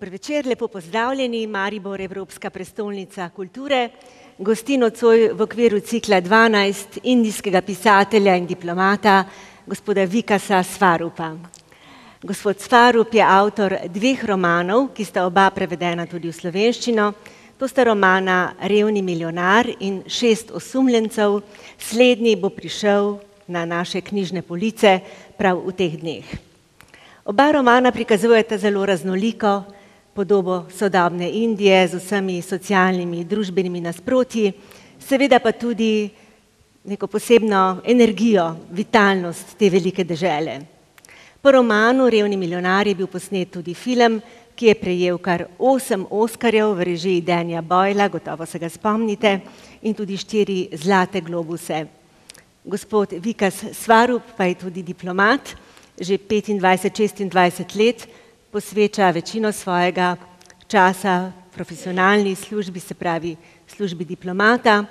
Dober večer, lepo pozdravljeni, Maribor, Evropska prestolnica kulture. Gosti nocoj v okviru cikla Dvanajst indijskega pisatelja in diplomata, gospoda Vikasa Swarupa. Gospod Swarup je avtor dveh romanov, ki sta oba prevedena tudi v slovenščino. To sta romana Revni milijonar in 6 osumljencev. Slednji bo prišel na naše knjižne police prav v teh dneh. Oba romana prikazujeta zelo raznoliko podobo sodobne Indije z vsemi socialnimi, družbenimi nasprotji, seveda pa tudi neko posebno energijo, vitalnost te velike dežele. Po romanu Revni milijonar je bil posnet tudi film, ki je prejel kar 8 Oskarjev v režiji Danija Boyla, gotovo se ga spomnite, in tudi 4 zlate globuse. Gospod Vikas Swarup pa je tudi diplomat, že 25-26 let posveča večino svojega časa profesionalni službi, se pravi službi diplomata.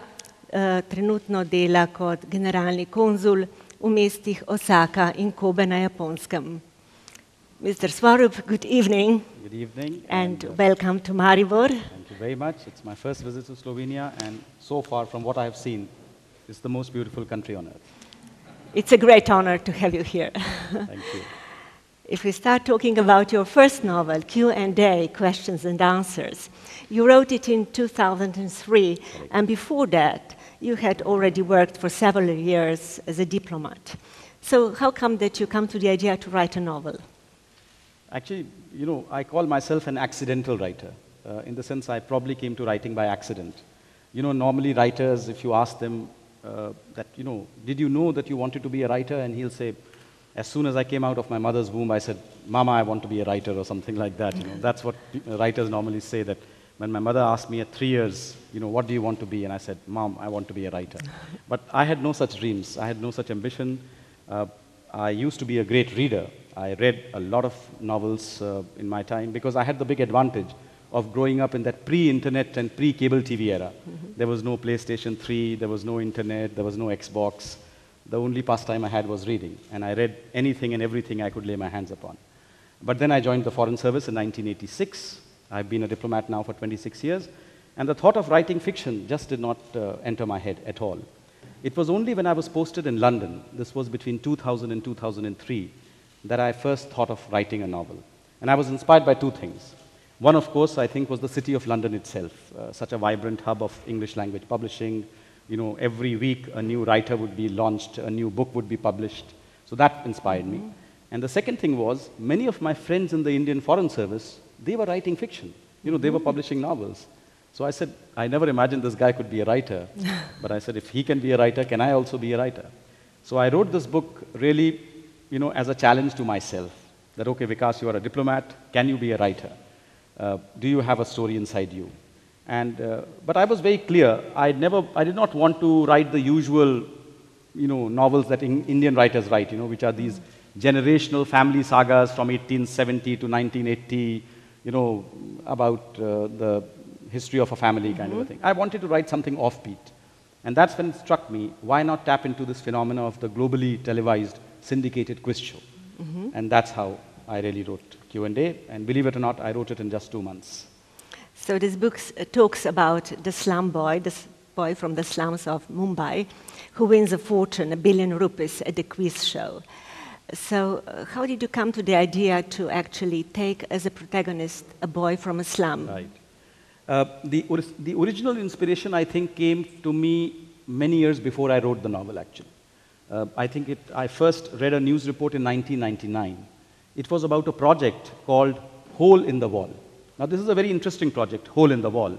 Trenutno dela kot generalni konzul v mestih Osaka in Kobe na Japonskem. Mr. Swarup, good evening. Good evening. And welcome to Maribor. Thank you very much. It's my first visit to Slovenia, and so far from what I have seen, it's the most beautiful country on earth. It's a great honor to have you here. Thank you. If we start talking about your first novel, Q&A, Questions and Answers, you wrote it in 2003, and before that, you had already worked for several years as a diplomat. So how come that you come to the idea to write a novel? Actually, I call myself an accidental writer, in the sense I probably came to writing by accident. Normally writers, if you ask them did you know that you wanted to be a writer? And he'll say, as soon as I came out of my mother's womb, I said, Mama, I want to be a writer, or something like that. That's what writers normally say, that when my mother asked me at 3 years, what do you want to be? And I said, Mom, I want to be a writer. But I had no such dreams. I had no such ambition. I used to be a great reader. I read a lot of novels in my time because I had the big advantage of growing up in that pre-internet and pre-cable TV era. There was no PlayStation 3, there was no internet, there was no Xbox. The only pastime I had was reading, and I read anything and everything I could lay my hands upon. But then I joined the Foreign Service in 1986. I've been a diplomat now for 26 years, and the thought of writing fiction just did not enter my head at all. It was only when I was posted in London, this was between 2000 and 2003, that I first thought of writing a novel. And I was inspired by 2 things. One, of course, I think, was the city of London itself, such a vibrant hub of English language publishing. Every week a new writer would be launched, a new book would be published. So that inspired me. And the second thing was, many of my friends in the Indian Foreign Service, they were writing fiction. They were publishing novels. So I said, I never imagined this guy could be a writer. But I said, if he can be a writer, can I also be a writer? So I wrote this book really, as a challenge to myself. That, okay, Vikas, you are a diplomat, can you be a writer? Do you have a story inside you? But I was very clear, I did not want to write the usual, novels that Indian writers write, which are these generational family sagas from 1870 to 1980, about the history of a family kind of a thing. I wanted to write something offbeat. And that's when it struck me, why not tap into this phenomena of the globally televised syndicated quiz show? And that's how I really wrote Q&A, and believe it or not, I wrote it in just 2 months. So this book talks about the slum boy, this boy from the slums of Mumbai, who wins a fortune, 1 billion rupees, at the quiz show. So how did you come to the idea to actually take as a protagonist a boy from a slum? Right. The original inspiration, I think, came to me many years before I wrote the novel, actually. I first read a news report in 1999. It was about a project called Hole in the Wall. Now, this is a very interesting project, Hole in the Wall.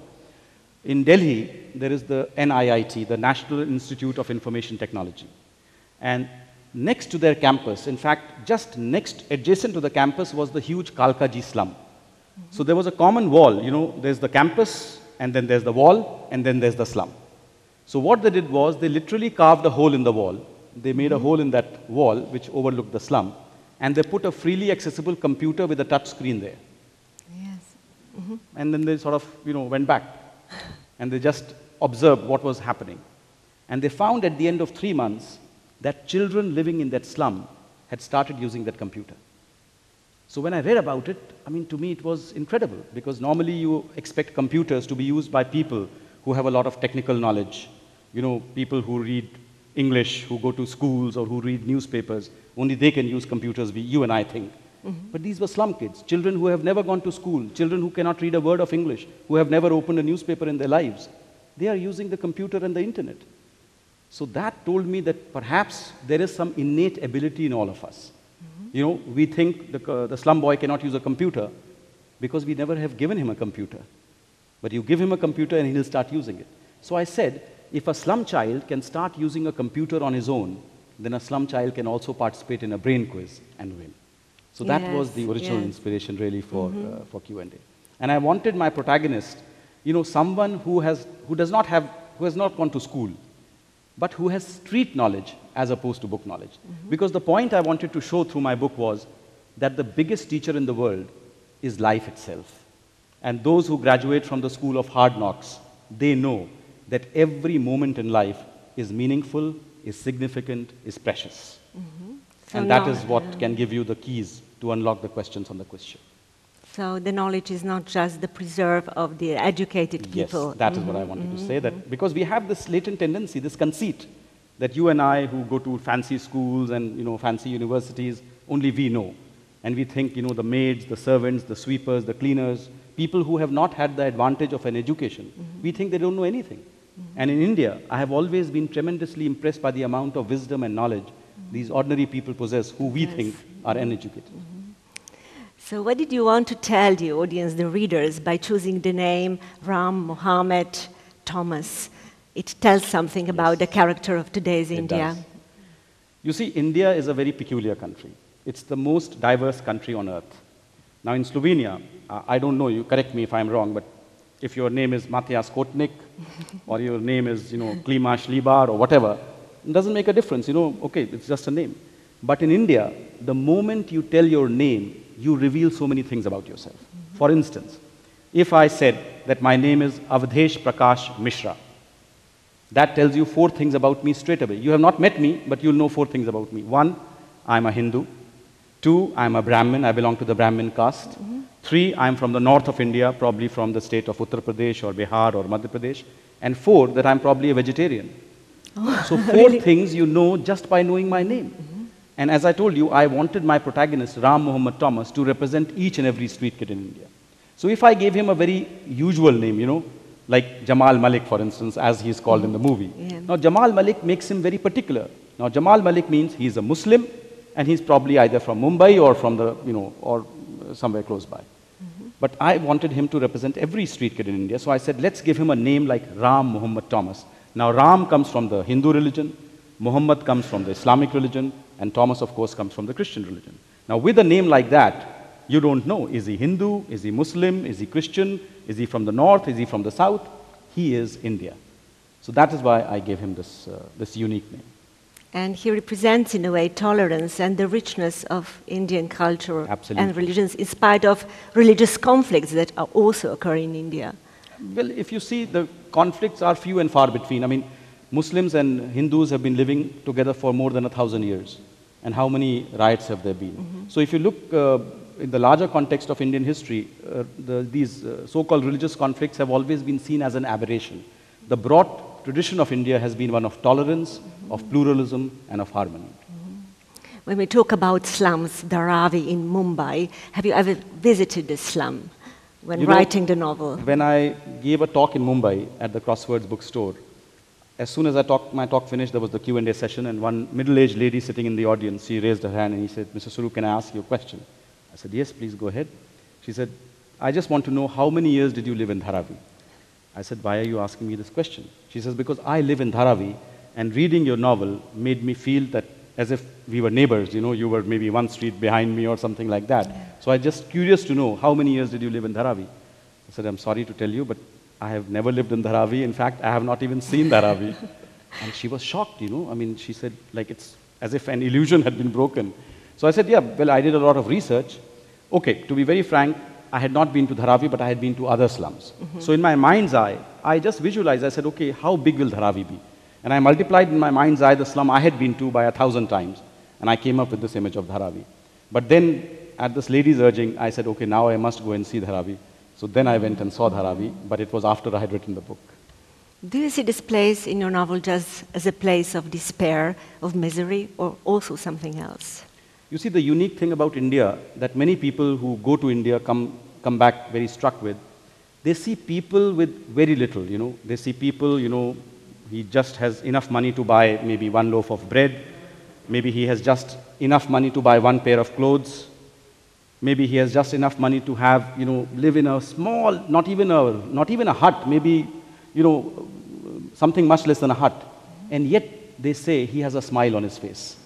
In Delhi, there is the NIIT, the National Institute of Information Technology. And next to their campus, in fact, just adjacent to the campus was the huge Kalkaji slum. So there was a common wall, there's the campus, and then there's the wall, and then there's the slum. So what they did was, they literally carved a hole in the wall. They made a hole in that wall, which overlooked the slum, and they put a freely accessible computer with a touch screen there. And then they sort of, went back, and they just observed what was happening. And they found at the end of 3 months that children living in that slum had started using that computer. So when I read about it, I mean, to me it was incredible, because normally you expect computers to be used by people who have a lot of technical knowledge, you know, people who read English, who go to schools or who read newspapers. Only they can use computers, you and I think. But these were slum kids, children who have never gone to school, children who cannot read a word of English, who have never opened a newspaper in their lives. They are using the computer and the internet. So that told me that perhaps there is some innate ability in all of us. You know, we think the slum boy cannot use a computer because we never have given him a computer. But you give him a computer and he'll start using it. So I said, if a slum child can start using a computer on his own, then a slum child can also participate in a brain quiz and win. So that was the original inspiration really for Q&A. And I wanted my protagonist, you know, someone who has not gone to school, but who has street knowledge as opposed to book knowledge. Because the point I wanted to show through my book was that the biggest teacher in the world is life itself. And those who graduate from the school of hard knocks, they know that every moment in life is meaningful, is significant, is precious. So and that is what can give you the keys to unlock the questions on the question. So the knowledge is not just the preserve of the educated people. Yes, that is what I wanted to say. That because we have this latent tendency, this conceit, that you and I who go to fancy schools and, you know, fancy universities, only we know. And we think, you know, the maids, the servants, the sweepers, the cleaners, people who have not had the advantage of an education, we think they don't know anything. And in India, I have always been tremendously impressed by the amount of wisdom and knowledge these ordinary people possess who we think are uneducated. So what did you want to tell the audience, the readers, by choosing the name Ram, Mohammed, Thomas? It tells something about the character of today's India. Does. You see, India is a very peculiar country. It's the most diverse country on earth. Now in Slovenia, I don't know, you correct me if I'm wrong, but if your name is Matijas Kotnik, or your name is, you know, Klimaš Libar, or whatever, it doesn't make a difference, you know, okay, it's just a name. But in India, the moment you tell your name, you reveal so many things about yourself. For instance, if I said that my name is Avdhesh Prakash Mishra, that tells you 4 things about me straight away. You have not met me, but you'll know 4 things about me. 1, I'm a Hindu. 2, I'm a Brahmin, I belong to the Brahmin caste. 3, I'm from the north of India, probably from the state of Uttar Pradesh or Bihar or Madhya Pradesh. And 4, that I'm probably a vegetarian. So 4 really? Things you know just by knowing my name. And as I told you, I wanted my protagonist, Ram Muhammad Thomas, to represent each and every street kid in India. So if I gave him a very usual name, you know, like Jamal Malik, for instance, as he is called in the movie. Now, Jamal Malik makes him very particular. Now, Jamal Malik means he's a Muslim, and he's probably either from Mumbai or from the, you know, or somewhere close by. But I wanted him to represent every street kid in India, so I said, let's give him a name like Ram Muhammad Thomas. Now, Ram comes from the Hindu religion, Muhammad comes from the Islamic religion, and Thomas, of course, comes from the Christian religion. Now, with a name like that, you don't know, is he Hindu, is he Muslim, is he Christian, is he from the north, is he from the south? He is India. So that is why I gave him this, this unique name. And he represents, in a way, tolerance and the richness of Indian culture and religions, in spite of religious conflicts that are also occurring in India. Well, if you see, the conflicts are few and far between. I mean, Muslims and Hindus have been living together for more than 1,000 years. And how many riots have there been? So if you look in the larger context of Indian history, these so-called religious conflicts have always been seen as an aberration. The broad tradition of India has been one of tolerance, of pluralism, and of harmony. When we talk about slums, Dharavi in Mumbai, have you ever visited the slum when writing the novel? When I gave a talk in Mumbai at the Crosswords bookstore, as soon as my talk finished, there was the Q&A session, and one middle-aged lady sitting in the audience, she raised her hand and he said, Mr. Swarup, can I ask you a question? I said, yes, please go ahead. She said, I just want to know how many years did you live in Dharavi? I said, why are you asking me this question? She says, because I live in Dharavi, and reading your novel made me feel that as if we were neighbors, you know, you were maybe 1 street behind me or something like that. So I'm just curious to know, how many years did you live in Dharavi? I said, I'm sorry to tell you, but I have never lived in Dharavi. In fact, I have not even seen Dharavi. And she was shocked, you know. I mean, she said, like, it's as if an illusion had been broken. So I said, yeah, well, I did a lot of research. Okay, to be very frank, I had not been to Dharavi, but I had been to other slums. So in my mind's eye, I just visualized, I said, okay, how big will Dharavi be? And I multiplied in my mind's eye the slum I had been to by 1,000 times. And I came up with this image of Dharavi. But then, at this lady's urging, I said, okay, now I must go and see Dharavi. So then I went and saw Dharavi, but it was after I had written the book. Do you see this place in your novel just as a place of despair, of misery, or also something else? You see, the unique thing about India, that many people who go to India come back very struck with, they see people with very little, you know. They see people, you know, he just has enough money to buy maybe one loaf of bread. Maybe he has just enough money to buy one pair of clothes. Maybe he has just enough money to have, you know, live in a small, not even a hut, maybe, you know, something much less than a hut. And yet they say he has a smile on his face.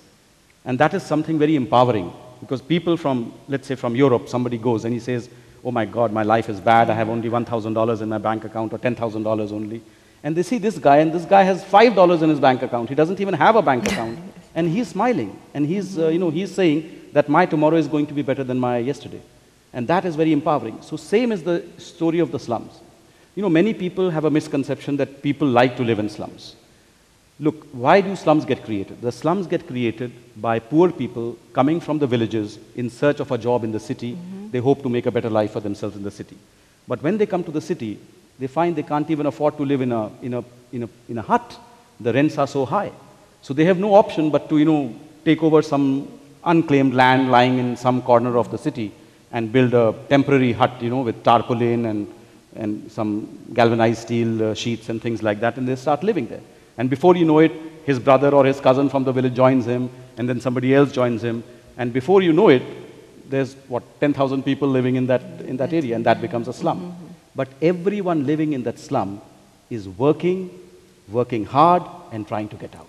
And that is something very empowering, because people from, let's say from Europe, somebody goes and he says, oh my God, my life is bad, I have only $1,000 in my bank account, or $10,000 only. And they see this guy, and this guy has $5 in his bank account. He doesn't even have a bank account. And he's smiling, and he's, you know, he's saying that my tomorrow is going to be better than my yesterday. And that is very empowering. So same is the story of the slums. You know, many people have a misconception that people like to live in slums. Look, why do slums get created? The slums get created by poor people coming from the villages in search of a job in the city. They hope to make a better life for themselves in the city. But when they come to the city, they find they can't even afford to live in a hut. The rents are so high. So they have no option but to, you know, take over some unclaimed land lying in some corner of the city and build a temporary hut, you know, with tarpaulin and some galvanized steel sheets and things like that, and they start living there. And before you know it, his brother or his cousin from the village joins him, and then somebody else joins him, and before you know it, there's, 10,000 people living in that area, and that becomes a slum. But everyone living in that slum is working hard and trying to get out.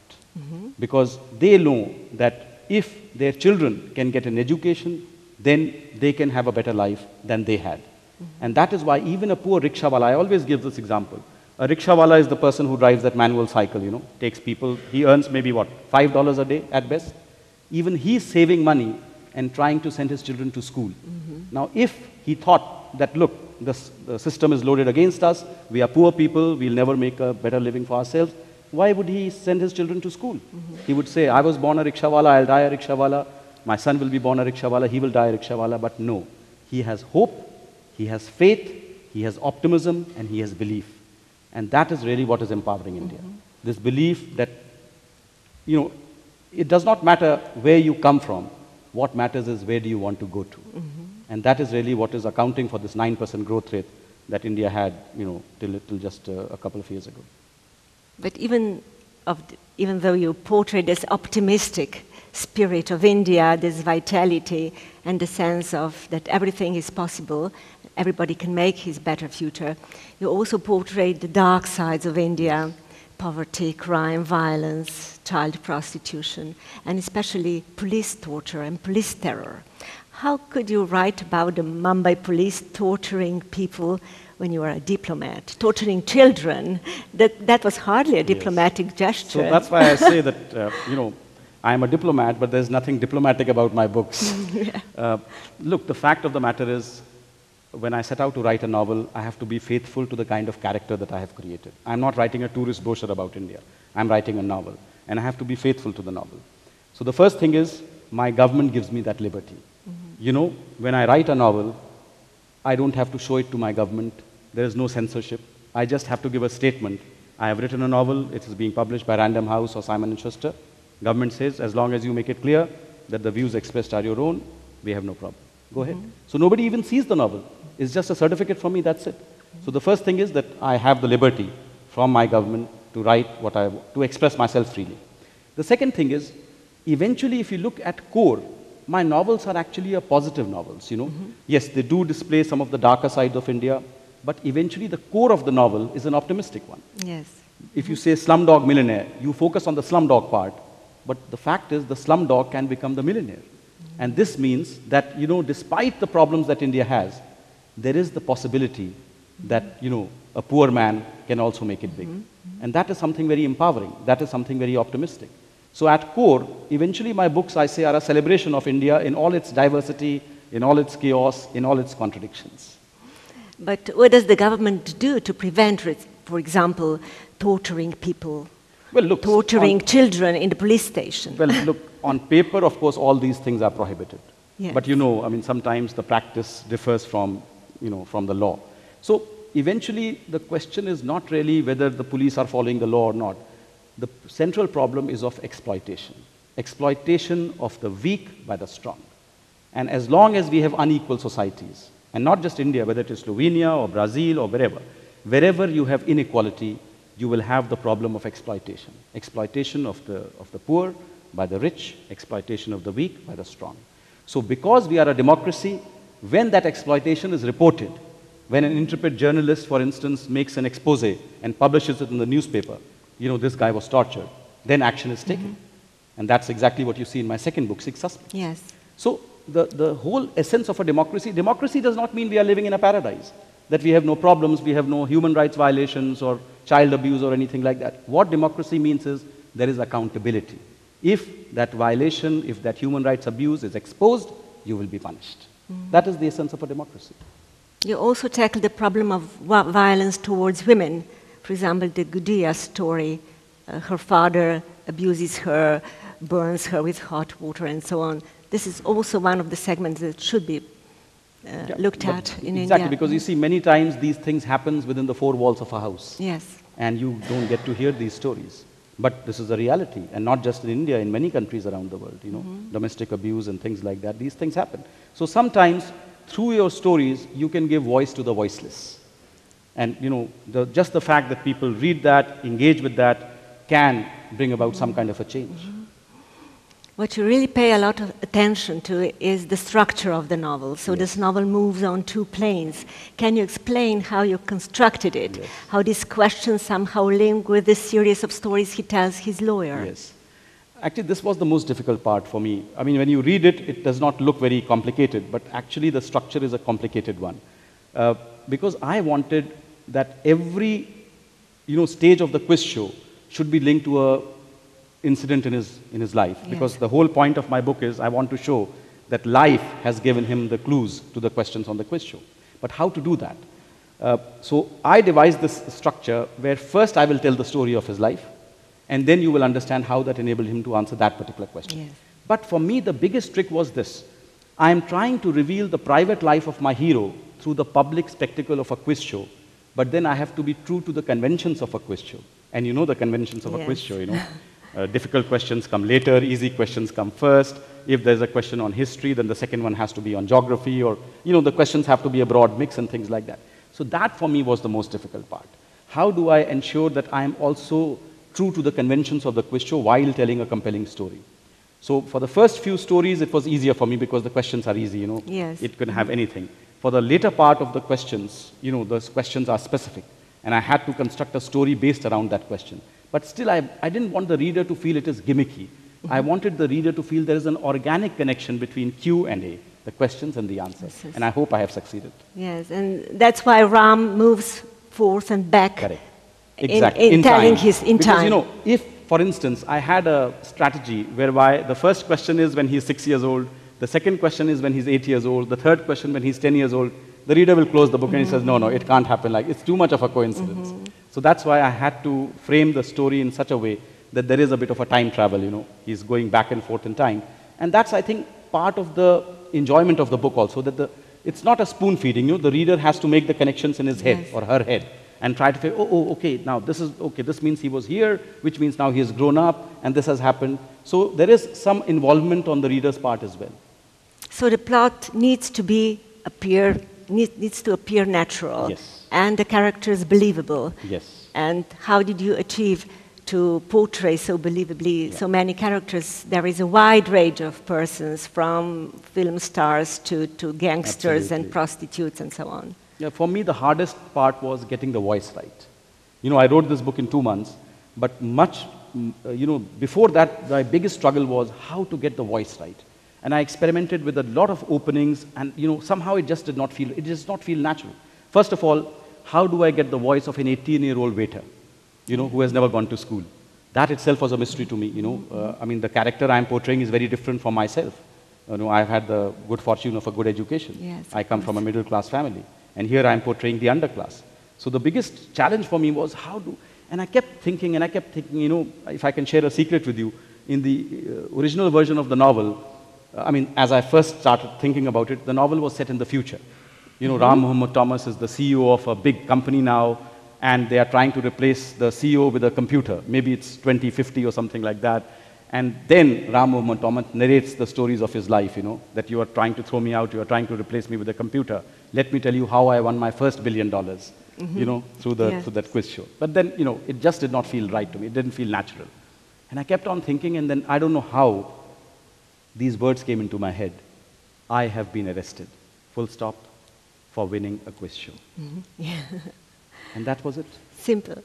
Because they know that if their children can get an education, then they can have a better life than they had. And that is why even a poor rickshawala, I always give this example. A rickshawala is the person who drives that manual cycle, you know, takes people, he earns maybe $5 a day at best. Even he's saving money and trying to send his children to school. Now, if he thought that, look, the system is loaded against us, we are poor people, we'll never make a better living for ourselves, why would he send his children to school? He would say, I was born a rickshawala, I'll die a rickshawala, my son will be born a rickshawala, he will die a rickshawala. But no, he has hope, he has faith, he has optimism, and he has belief. And that is really what is empowering India. This belief that, you know, it does not matter where you come from, what matters is where do you want to go to. And that is really what is accounting for this 9% growth rate that India had, you know, till just a couple of years ago. But even though you portray this optimistic spirit of India, this vitality and the sense of that everything is possible, everybody can make his better future, you also portray the dark sides of India, poverty, crime, violence, child prostitution, and especially police torture and police terror. How could you write about the Mumbai police torturing people when you were a diplomat, torturing children? That was hardly a diplomatic gesture. So that's why I say that, you know, I'm a diplomat, but there's nothing diplomatic about my books. Look, the fact of the matter is, when I set out to write a novel, I have to be faithful to the kind of character that I have created. I'm not writing a tourist brochure about India. I'm writing a novel, and I have to be faithful to the novel. So the first thing is, my government gives me that liberty. You know, when I write a novel, I don't have to show it to my government. There is no censorship. I just have to give a statement. I have written a novel, it is being published by Random House or Simon & Schuster. Government says, as long as you make it clear that the views expressed are your own, we have no problem. Go ahead. So nobody even sees the novel. It's just a certificate from me, that's it. So the first thing is that I have the liberty from my government to write what I want, to express myself freely. The second thing is, eventually if you look at core, my novels are actually positive novels, you know. Yes, they do display some of the darker sides of India, but eventually the core of the novel is an optimistic one. Yes. If you say Slumdog Millionaire, you focus on the slumdog part, but the fact is the slumdog can become the millionaire. And this means that, you know, despite the problems that India has, there is the possibility that, you know, a poor man can also make it big. And that is something very empowering. That is something very optimistic. So at core, eventually my books, I say, are a celebration of India in all its diversity, in all its chaos, in all its contradictions. But what does the government do to prevent, for example, torturing people? Well, look, torturing children in the police station? Well, look, on paper, of course, all these things are prohibited. Yes. But you know, I mean, sometimes the practice differs from, you know, from the law. So eventually, the question is not really whether the police are following the law or not. The central problem is of exploitation. Exploitation of the weak by the strong. And as long as we have unequal societies, and not just India, whether it is Slovenia or Brazil or wherever you have inequality, you will have the problem of exploitation. Exploitation of the poor by the rich, exploitation of the weak by the strong. So because we are a democracy, when that exploitation is reported, when an intrepid journalist, for instance, makes an expose and publishes it in the newspaper, you know, this guy was tortured, then action is taken. And that's exactly what you see in my second book, Six Suspects. Yes. So the whole essence of a democracy does not mean we are living in a paradise, that we have no problems, we have no human rights violations or child abuse or anything like that. What democracy means is there is accountability. If that violation, if that human rights abuse is exposed, you will be punished. That is the essence of a democracy. You also tackle the problem of violence towards women. For example, the Gudia story, her father abuses her, burns her with hot water and so on. This is also one of the segments that should be looked at in India. Exactly, because you see many times these things happen within the four walls of a house. Yes. And you don't get to hear these stories. But this is a reality, and not just in India, in many countries around the world, you know, domestic abuse and things like that, these things happen. So sometimes, through your stories, you can give voice to the voiceless. And, you know, just the fact that people read that, engage with that, can bring about some kind of a change. What you really pay a lot of attention to is the structure of the novel. So this novel moves on two planes. Can you explain how you constructed it? Yes. How these questions somehow link with the series of stories he tells his lawyer? Yes. Actually, this was the most difficult part for me. I mean, when you read it, it does not look very complicated, but actually the structure is a complicated one. Because I wanted that every, you know, stage of the quiz show should be linked to a incident in his life. Yes. Because the whole point of my book is I want to show that life has given him the clues to the questions on the quiz show. But how to do that? So I devised this structure where first I will tell the story of his life, and then you will understand how that enabled him to answer that particular question. Yes. But for me, the biggest trick was this. I am trying to reveal the private life of my hero through the public spectacle of a quiz show, but then I have to be true to the conventions of a quiz show. And you know the conventions of a quiz show, you know. Difficult questions come later, easy questions come first. If there's a question on history, then the second one has to be on geography, or, you know, the questions have to be a broad mix and things like that. So that for me was the most difficult part. How do I ensure that I am also true to the conventions of the quiz show while telling a compelling story? So for the first few stories, it was easier for me because the questions are easy, you know. Yes. It could have anything. For the later part of the questions, you know, those questions are specific. And I had to construct a story based around that question. But still, I didn't want the reader to feel it is gimmicky. I wanted the reader to feel there is an organic connection between Q and A, the questions and the answers. Yes. And I hope I have succeeded. Yes, and that's why Ram moves forth and back. Correct. In Exactly. telling time. his in Because, time. you know, if, for instance, I had a strategy whereby the first question is when he's 6 years old, the second question is when he's 8 years old, the third question when he's 10 years old, the reader will close the book and he says, no, it can't happen. Like, it's too much of a coincidence. So that's why I had to frame the story in such a way that there is a bit of a time travel, you know. He's going back and forth in time. And that's, I think, part of the enjoyment of the book also, that it's not a spoon feeding, you know. The reader has to make the connections in his head or her head and try to say, okay, now this means he was here, which means now he has grown up and this has happened. So there is some involvement on the reader's part as well. So the plot needs to appear natural. Yes. And the characters believable. Yes. And how did you achieve to portray so believably so many characters? There is a wide range of persons, from film stars to gangsters and prostitutes and so on. Yeah, for me, the hardest part was getting the voice right. You know, I wrote this book in 2 months, but before that, the biggest struggle was how to get the voice right. And I experimented with a lot of openings, and, you know, somehow it just did not feel natural. First of all, how do I get the voice of an 18-year-old waiter, you know, who has never gone to school? That itself was a mystery to me, you know. I mean, the character I'm portraying is very different from myself. You know, I've had the good fortune of a good education. Yes, I come from a middle-class family, and here I'm portraying the underclass. So the biggest challenge for me was and I kept thinking, you know, if I can share a secret with you, in the original version of the novel, I mean, as I first started thinking about it, the novel was set in the future. You know, Ram Mohammed Thomas is the CEO of a big company now, and they are trying to replace the CEO with a computer. Maybe it's 2050 or something like that. And then Ram Mohammed Thomas narrates the stories of his life, you know, that you are trying to throw me out, you are trying to replace me with a computer. Let me tell you how I won my first $1 billion, you know, through that quiz show. But then, you know, it just did not feel right to me. It didn't feel natural. And I kept on thinking, and then I don't know how these words came into my head. I have been arrested, full stop, for winning a quiz show. And that was it. Simple.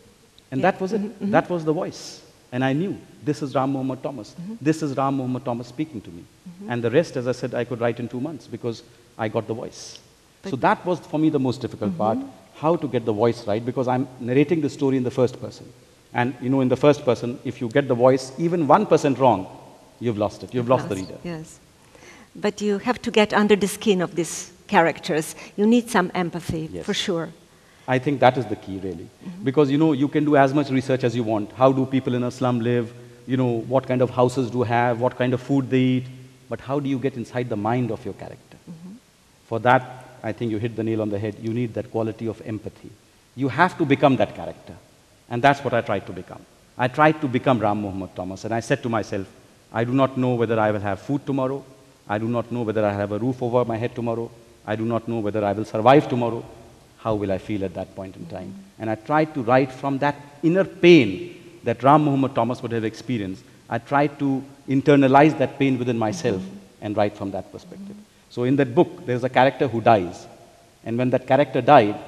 And that was it. That was the voice. And I knew, this is Ram Mohammed Thomas. This is Ram Mohammed Thomas speaking to me. And the rest, as I said, I could write in 2 months because I got the voice. So that was, for me, the most difficult part, how to get the voice right, because I'm narrating the story in the first person. And, you know, in the first person, if you get the voice even 1% wrong, you've lost it. You've lost the reader. Yes. But you have to get under the skin of these characters. You need some empathy, for sure. I think that is the key, really. Because, you know, you can do as much research as you want. How do people in a slum live? You know, what kind of houses do have? What kind of food they eat? But how do you get inside the mind of your character? For that, I think you hit the nail on the head. You need that quality of empathy. You have to become that character. And that's what I tried to become. I tried to become Ram Mohammed Thomas. And I said to myself, I do not know whether I will have food tomorrow. I do not know whether I have a roof over my head tomorrow. I do not know whether I will survive tomorrow. How will I feel at that point in time? And I tried to write from that inner pain that Ram Mohammed Thomas would have experienced. I tried to internalize that pain within myself and write from that perspective. So in that book, there's a character who dies. And when that character died,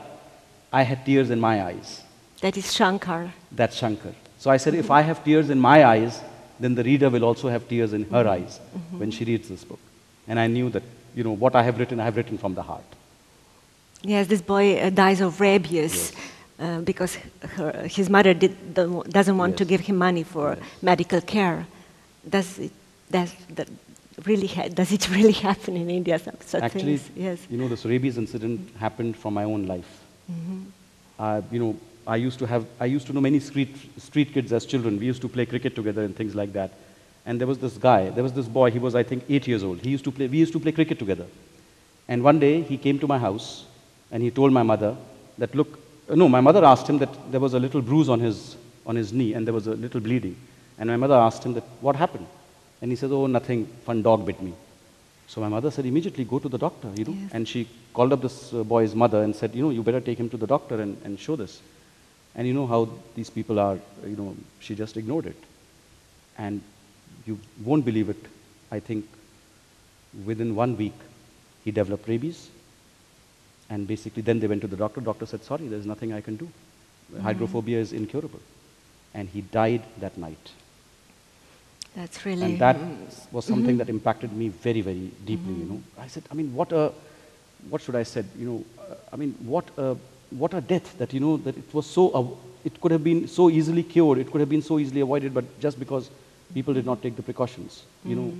I had tears in my eyes. That is Shankar. That's Shankar. So I said, if I have tears in my eyes, then the reader will also have tears in her eyes when she reads this book. And I knew that, you know, what I have written from the heart. Yes, this boy dies of rabies because his mother doesn't want to give him money for medical care. Does it really happen in India? Actually, things? Yes. You know, this rabies incident happened from my own life. You know, I used to know many street kids as children. We used to play cricket together and things like that. And there was this boy, he was, I think, 8 years old. We used to play cricket together. And one day, he came to my house, and he told my mother that, my mother asked him that there was a little bruise on his knee, and there was a little bleeding. And my mother asked him that, what happened? And he said, oh, nothing, fun dog bit me. So my mother said, immediately go to the doctor, you know. Yes. And she called up this boy's mother and said, you know, you better take him to the doctor and show this. And you know how these people are, you know, she just ignored it. And you won't believe it, I think within 1 week, he developed rabies. And basically then they went to the doctor. Doctor said, sorry, there's nothing I can do. Hydrophobia is incurable. And he died that night. That's really... And that was something that impacted me very, very deeply, you know. I said, I mean, what should I say? You know, I mean, what a death that, you know, that it was so, it could have been so easily cured, it could have been so easily avoided, but just because people did not take the precautions, you know,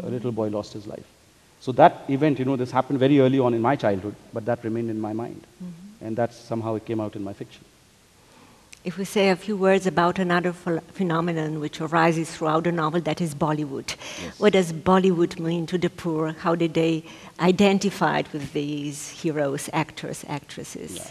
a little boy lost his life. So that event, you know, this happened very early on in my childhood, but that remained in my mind. And that's somehow it came out in my fiction. If we say a few words about another phenomenon which arises throughout the novel, that is Bollywood. Yes. What does Bollywood mean to the poor? How did they identify with these heroes, actors, actresses? Yeah.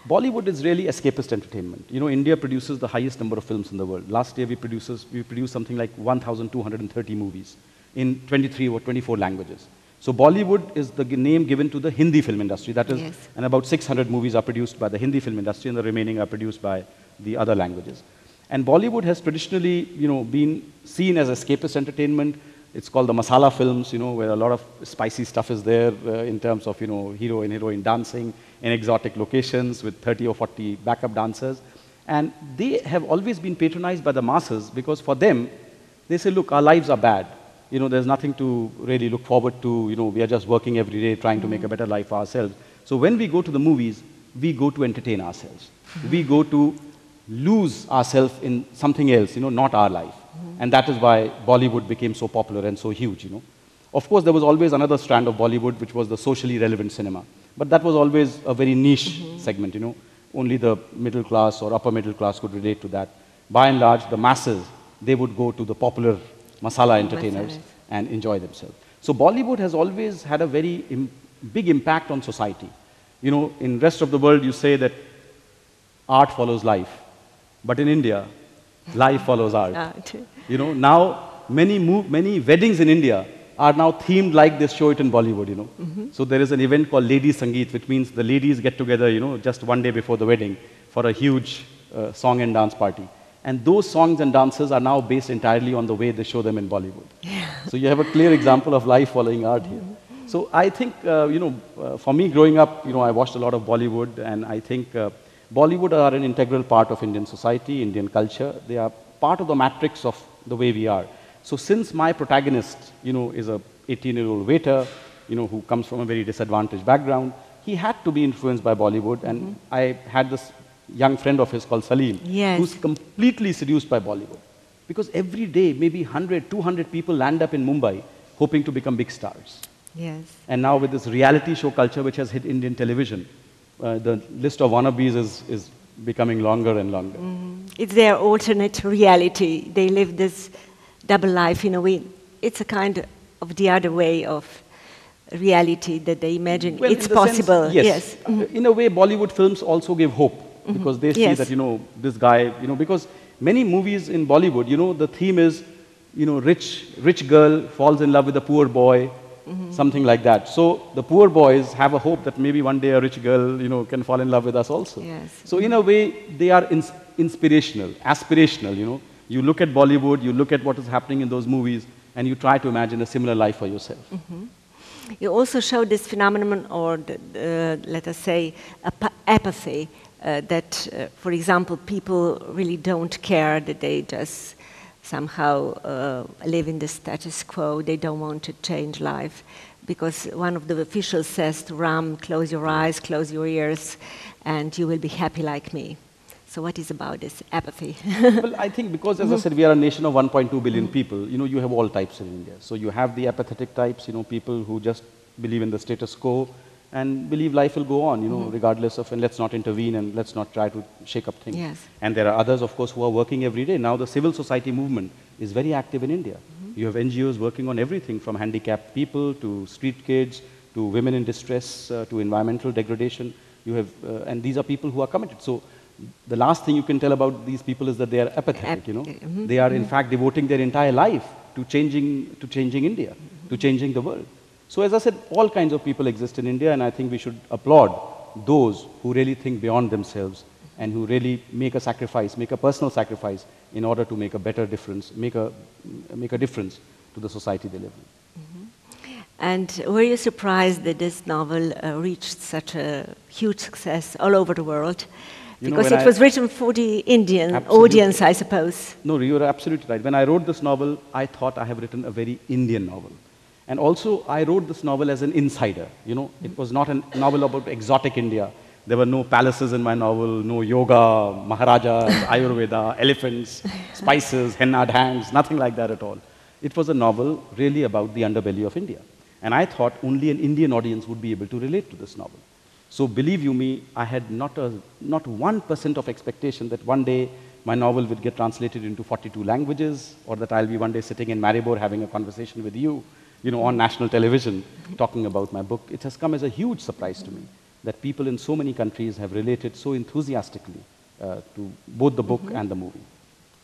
Bollywood is really escapist entertainment. You know, India produces the highest number of films in the world. Last year we produced something like 1,230 movies in 23 or 24 languages. So Bollywood is the name given to the Hindi film industry. That is, and about 600 movies are produced by the Hindi film industry, and the remaining are produced by the other languages. And Bollywood has traditionally, you know, been seen as escapist entertainment. It's called the masala films, you know, where a lot of spicy stuff is there in terms of, you know, hero and heroine dancing in exotic locations with 30 or 40 backup dancers. And they have always been patronized by the masses because for them, they say, look, our lives are bad. You know, there's nothing to really look forward to. You know, we are just working every day trying to make a better life for ourselves. So when we go to the movies, we go to entertain ourselves. We go to lose ourselves in something else, you know, not our life. And that is why Bollywood became so popular and so huge, you know. Of course, there was always another strand of Bollywood, which was the socially relevant cinema. But that was always a very niche segment, you know. Only the middle class or upper middle class could relate to that. By and large, the masses, they would go to the popular masala entertainers and enjoy themselves. So Bollywood has always had a very big impact on society. You know, in rest of the world, you say that art follows life. But in India, life follows art. You know, now many weddings in India are now themed like they show it in Bollywood, you know. So there is an event called Lady Sangeet, which means the ladies get together, you know, just one day before the wedding for a huge song and dance party. And those songs and dances are now based entirely on the way they show them in Bollywood. So you have a clear example of life following art here. So I think, you know, for me growing up, you know, I watched a lot of Bollywood, and I think Bollywood are an integral part of Indian society, Indian culture. They are part of the matrix of the way we are. So since my protagonist, you know, is a 18-year-old waiter, you know, who comes from a very disadvantaged background, he had to be influenced by Bollywood. And I had this young friend of his called Salim, who's completely seduced by Bollywood. Because every day, maybe 100, 200 people land up in Mumbai hoping to become big stars. And now with this reality show culture which has hit Indian television, the list of wannabes is becoming longer and longer. It's their alternate reality. They live this double life in a way. It's a kind of the other way of reality that they imagine. Well, it's possible. Sense, yes. In a way, Bollywood films also give hope, because they see that, you know, this guy, you know, because many movies in Bollywood, you know, the theme is, you know, rich girl falls in love with a poor boy, something like that. So the poor boys have a hope that maybe one day a rich girl, you know, can fall in love with us also. So in a way, they are inspirational, aspirational, you know. You look at Bollywood, you look at what is happening in those movies, and you try to imagine a similar life for yourself. You also show this phenomenon, or let us say, apathy, that, for example, people really don't care, that they just somehow live in the status quo. They don't want to change life. Because one of the officials says to Ram, close your eyes, close your ears, and you will be happy like me. So what is about this apathy? Well, I think because, as I said, we are a nation of 1.2 billion people, you know, you have all types in India. So you have the apathetic types, you know, people who just believe in the status quo and believe life will go on, you know, regardless of, and let's not intervene and let's not try to shake up things. And there are others, of course, who are working every day. Now the civil society movement is very active in India. You have NGOs working on everything from handicapped people to street kids to women in distress to environmental degradation. You have, and these are people who are committed. So the last thing you can tell about these people is that they are apathetic, you know. They are in fact devoting their entire life to changing India, to changing the world. So as I said, all kinds of people exist in India, and I think we should applaud those who really think beyond themselves and who really make a sacrifice, make a personal sacrifice in order to make a better difference, make a difference to the society they live in. And were you surprised that this novel reached such a huge success all over the world? Because it was written for the Indian audience, I suppose. No, you are absolutely right. When I wrote this novel, I thought I have written a very Indian novel. And also, I wrote this novel as an insider. You know, it was not a novel about exotic India. There were no palaces in my novel, no yoga, Maharajas, Ayurveda, elephants, spices, henna'd hands, nothing like that at all. It was a novel really about the underbelly of India. And I thought only an Indian audience would be able to relate to this novel. So believe you me, I had not 1% of expectation that one day my novel would get translated into 42 languages, or that I'll be one day sitting in Maribor having a conversation with you, you know, on national television, talking about my book. It has come as a huge surprise to me that people in so many countries have related so enthusiastically to both the book and the movie.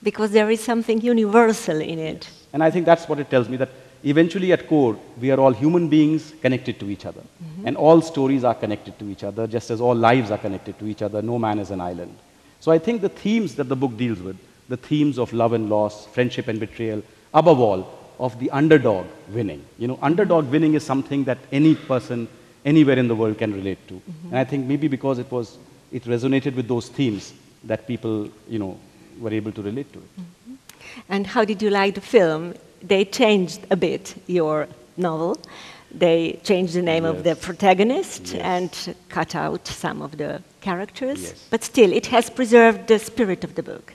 Because there is something universal in it. And I think that's what it tells me, that eventually at core, we are all human beings connected to each other. And all stories are connected to each other, just as all lives are connected to each other. No man is an island. So I think the themes that the book deals with, the themes of love and loss, friendship and betrayal, above all, of the underdog winning. You know, underdog winning is something that any person, anywhere in the world can relate to. And I think maybe because it resonated with those themes that people, you know, were able to relate to it. And how did you like the film? They changed a bit your novel. They changed the name of the protagonist and cut out some of the characters. But still, it has preserved the spirit of the book.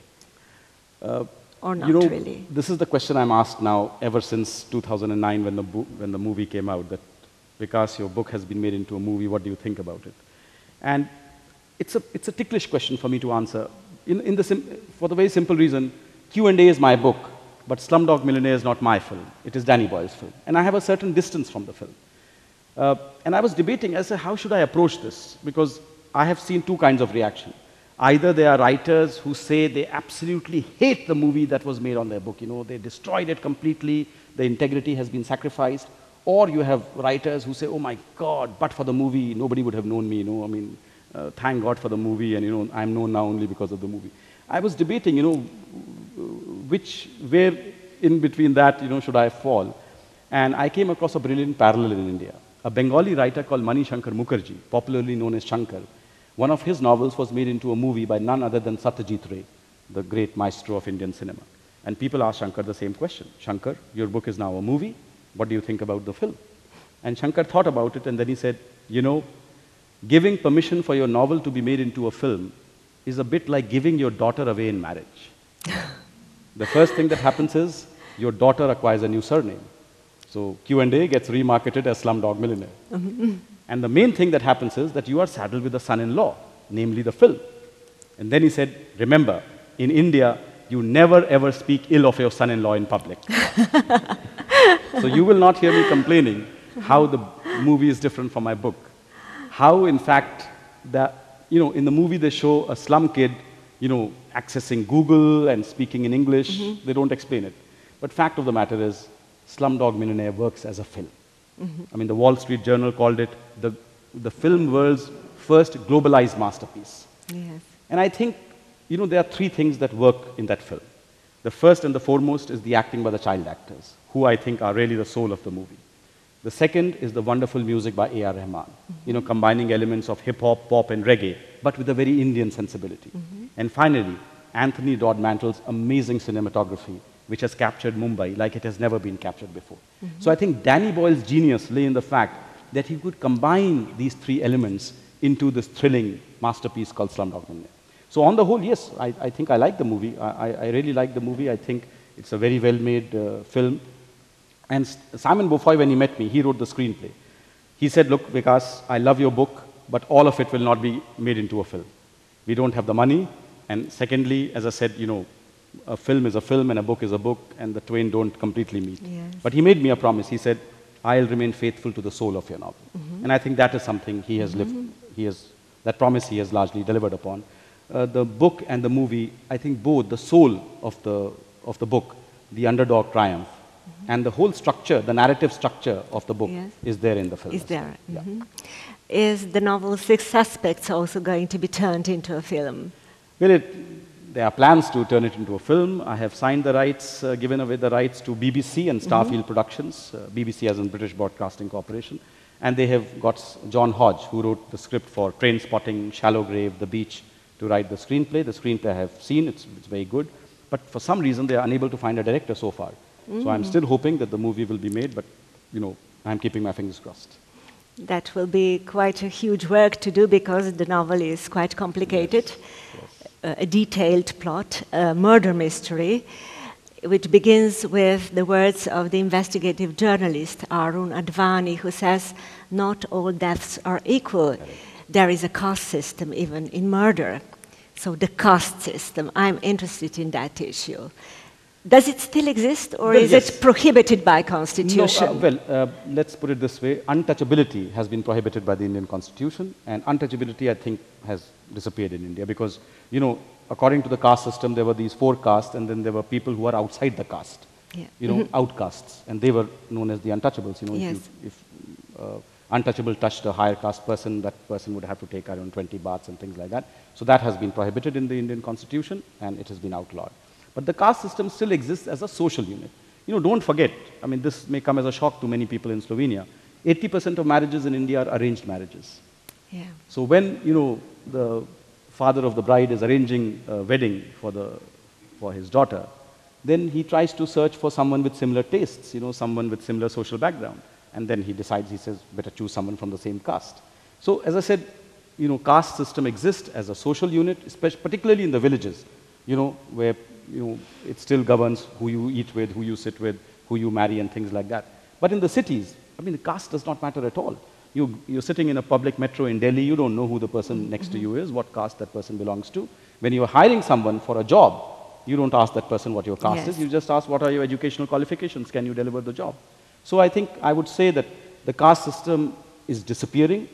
Or not, you know, really? This is the question I'm asked now ever since 2009 when the movie came out, that Vikas, your book has been made into a movie, what do you think about it? And it's a ticklish question for me to answer, for the very simple reason, Q&A is my book, but Slumdog Millionaire is not my film. It is Danny Boyle's film. And I have a certain distance from the film. And I was debating, I said, how should I approach this? Because I have seen two kinds of reaction. Either there are writers who say they absolutely hate the movie that was made on their book. You know, they destroyed it completely, the integrity has been sacrificed. Or you have writers who say, oh my God, but for the movie, nobody would have known me, you know. I mean, thank God for the movie, and, you know, I'm known now only because of the movie. I was debating, you know, where in between that, you know, should I fall? And I came across a brilliant parallel in India. A Bengali writer called Mani Shankar Mukherjee, popularly known as Shankar, one of his novels was made into a movie by none other than Satyajit Ray, the great maestro of Indian cinema. And people asked Shankar the same question. Shankar, your book is now a movie. What do you think about the film? And Shankar thought about it, and then he said, you know, giving permission for your novel to be made into a film is a bit like giving your daughter away in marriage. The first thing that happens is your daughter acquires a new surname. So Q&A gets remarketed as Slumdog Millionaire. And the main thing that happens is that you are saddled with a son-in-law, namely the film. And then he said, remember, in India, you never ever speak ill of your son-in-law in public. So you will not hear me complaining how the movie is different from my book. How, in fact, you know, in the movie they show a slum kid, you know, accessing Google and speaking in English. They don't explain it. But fact of the matter is, Slumdog Millionaire works as a film. I mean, the Wall Street Journal called it the film world's first globalized masterpiece. Yes. And I think, you know, there are three things that work in that film. The first and the foremost is the acting by the child actors, who I think are really the soul of the movie. The second is the wonderful music by A.R. Rahman, you know, combining elements of hip-hop, pop, and reggae, but with a very Indian sensibility. And finally, Anthony Dodd Mantle's amazing cinematography, which has captured Mumbai like it has never been captured before. So I think Danny Boyle's genius lay in the fact that he could combine these three elements into this thrilling masterpiece called Slumdog Millionaire. So on the whole, yes, I think I like the movie. I really like the movie. I think it's a very well-made film. And Simon Beaufoy, when he met me, he wrote the screenplay. He said, look, Vikas, I love your book, but all of it will not be made into a film. We don't have the money. And secondly, as I said, you know, a film is a film and a book is a book, and the twain don't completely meet. Yes. But he made me a promise. He said, I'll remain faithful to the soul of your novel. And I think that is something he has lived. That promise he has largely delivered upon. The book and the movie, I think both the soul of the book, the underdog triumph, and the whole structure, the narrative structure of the book is there in the film. Is there? Is the novel Six Suspects also going to be turned into a film? Well, there are plans to turn it into a film. I have signed the rights, given away the rights to BBC and Starfield Productions. BBC as in British Broadcasting Corporation. And they have got John Hodge, who wrote the script for Train Spotting, Shallow Grave, The Beach, to write the screenplay. The screenplay I have seen, it's very good. But for some reason, they are unable to find a director so far. So I'm still hoping that the movie will be made, but, you know, I'm keeping my fingers crossed. That will be quite a huge work to do because the novel is quite complicated. A detailed plot, a murder mystery, which begins with the words of the investigative journalist Arun Advani, who says, not all deaths are equal. There is a caste system even in murder. So the caste system, I'm interested in that issue. Does it still exist, or is it prohibited by constitution? No, let's put it this way. Untouchability has been prohibited by the Indian constitution, and untouchability, I think, has disappeared in India because, you know, according to the caste system, there were these 4 castes, and then there were people who are outside the caste, you know, outcasts, and they were known as the untouchables. You know, if untouchable touched a higher caste person, that person would have to take around 20 baths and things like that. So that has been prohibited in the Indian constitution, and it has been outlawed. But the caste system still exists as a social unit. You know, don't forget, I mean, this may come as a shock to many people in Slovenia. 80% of marriages in India are arranged marriages. So when, you know, the father of the bride is arranging a wedding for his daughter, then he tries to search for someone with similar tastes, you know, someone with similar social background. And then he decides, he says, better choose someone from the same caste. So as I said, you know, caste system exists as a social unit, especially, particularly in the villages, you know, where, you know, it still governs who you eat with, who you sit with, who you marry and things like that. But in the cities, I mean, the caste does not matter at all. You're sitting in a public metro in Delhi, you don't know who the person next to you is, what caste that person belongs to. When you're hiring someone for a job, you don't ask that person what your caste is, you just ask what are your educational qualifications, can you deliver the job? So I think I would say that the caste system is disappearing.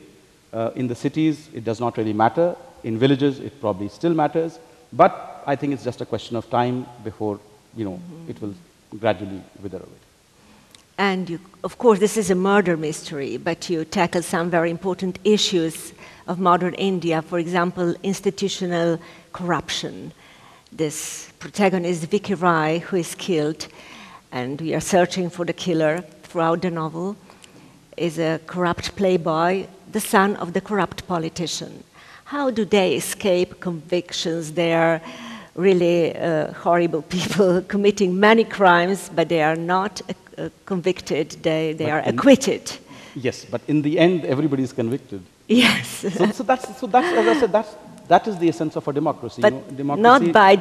In the cities, it does not really matter. In villages, it probably still matters. But I think it's just a question of time before, it will gradually wither away. And of course, this is a murder mystery, but you tackle some very important issues of modern India. For example, institutional corruption. This protagonist, Vicky Rai, who is killed, and we are searching for the killer throughout the novel, is a corrupt playboy, the son of the corrupt politician. How do they escape convictions? They are really horrible people committing many crimes, but they are not convicted, they are acquitted. Yes, but in the end, everybody is convicted. Yes. So that's, as I said, that is the essence of a democracy. But democracy, not by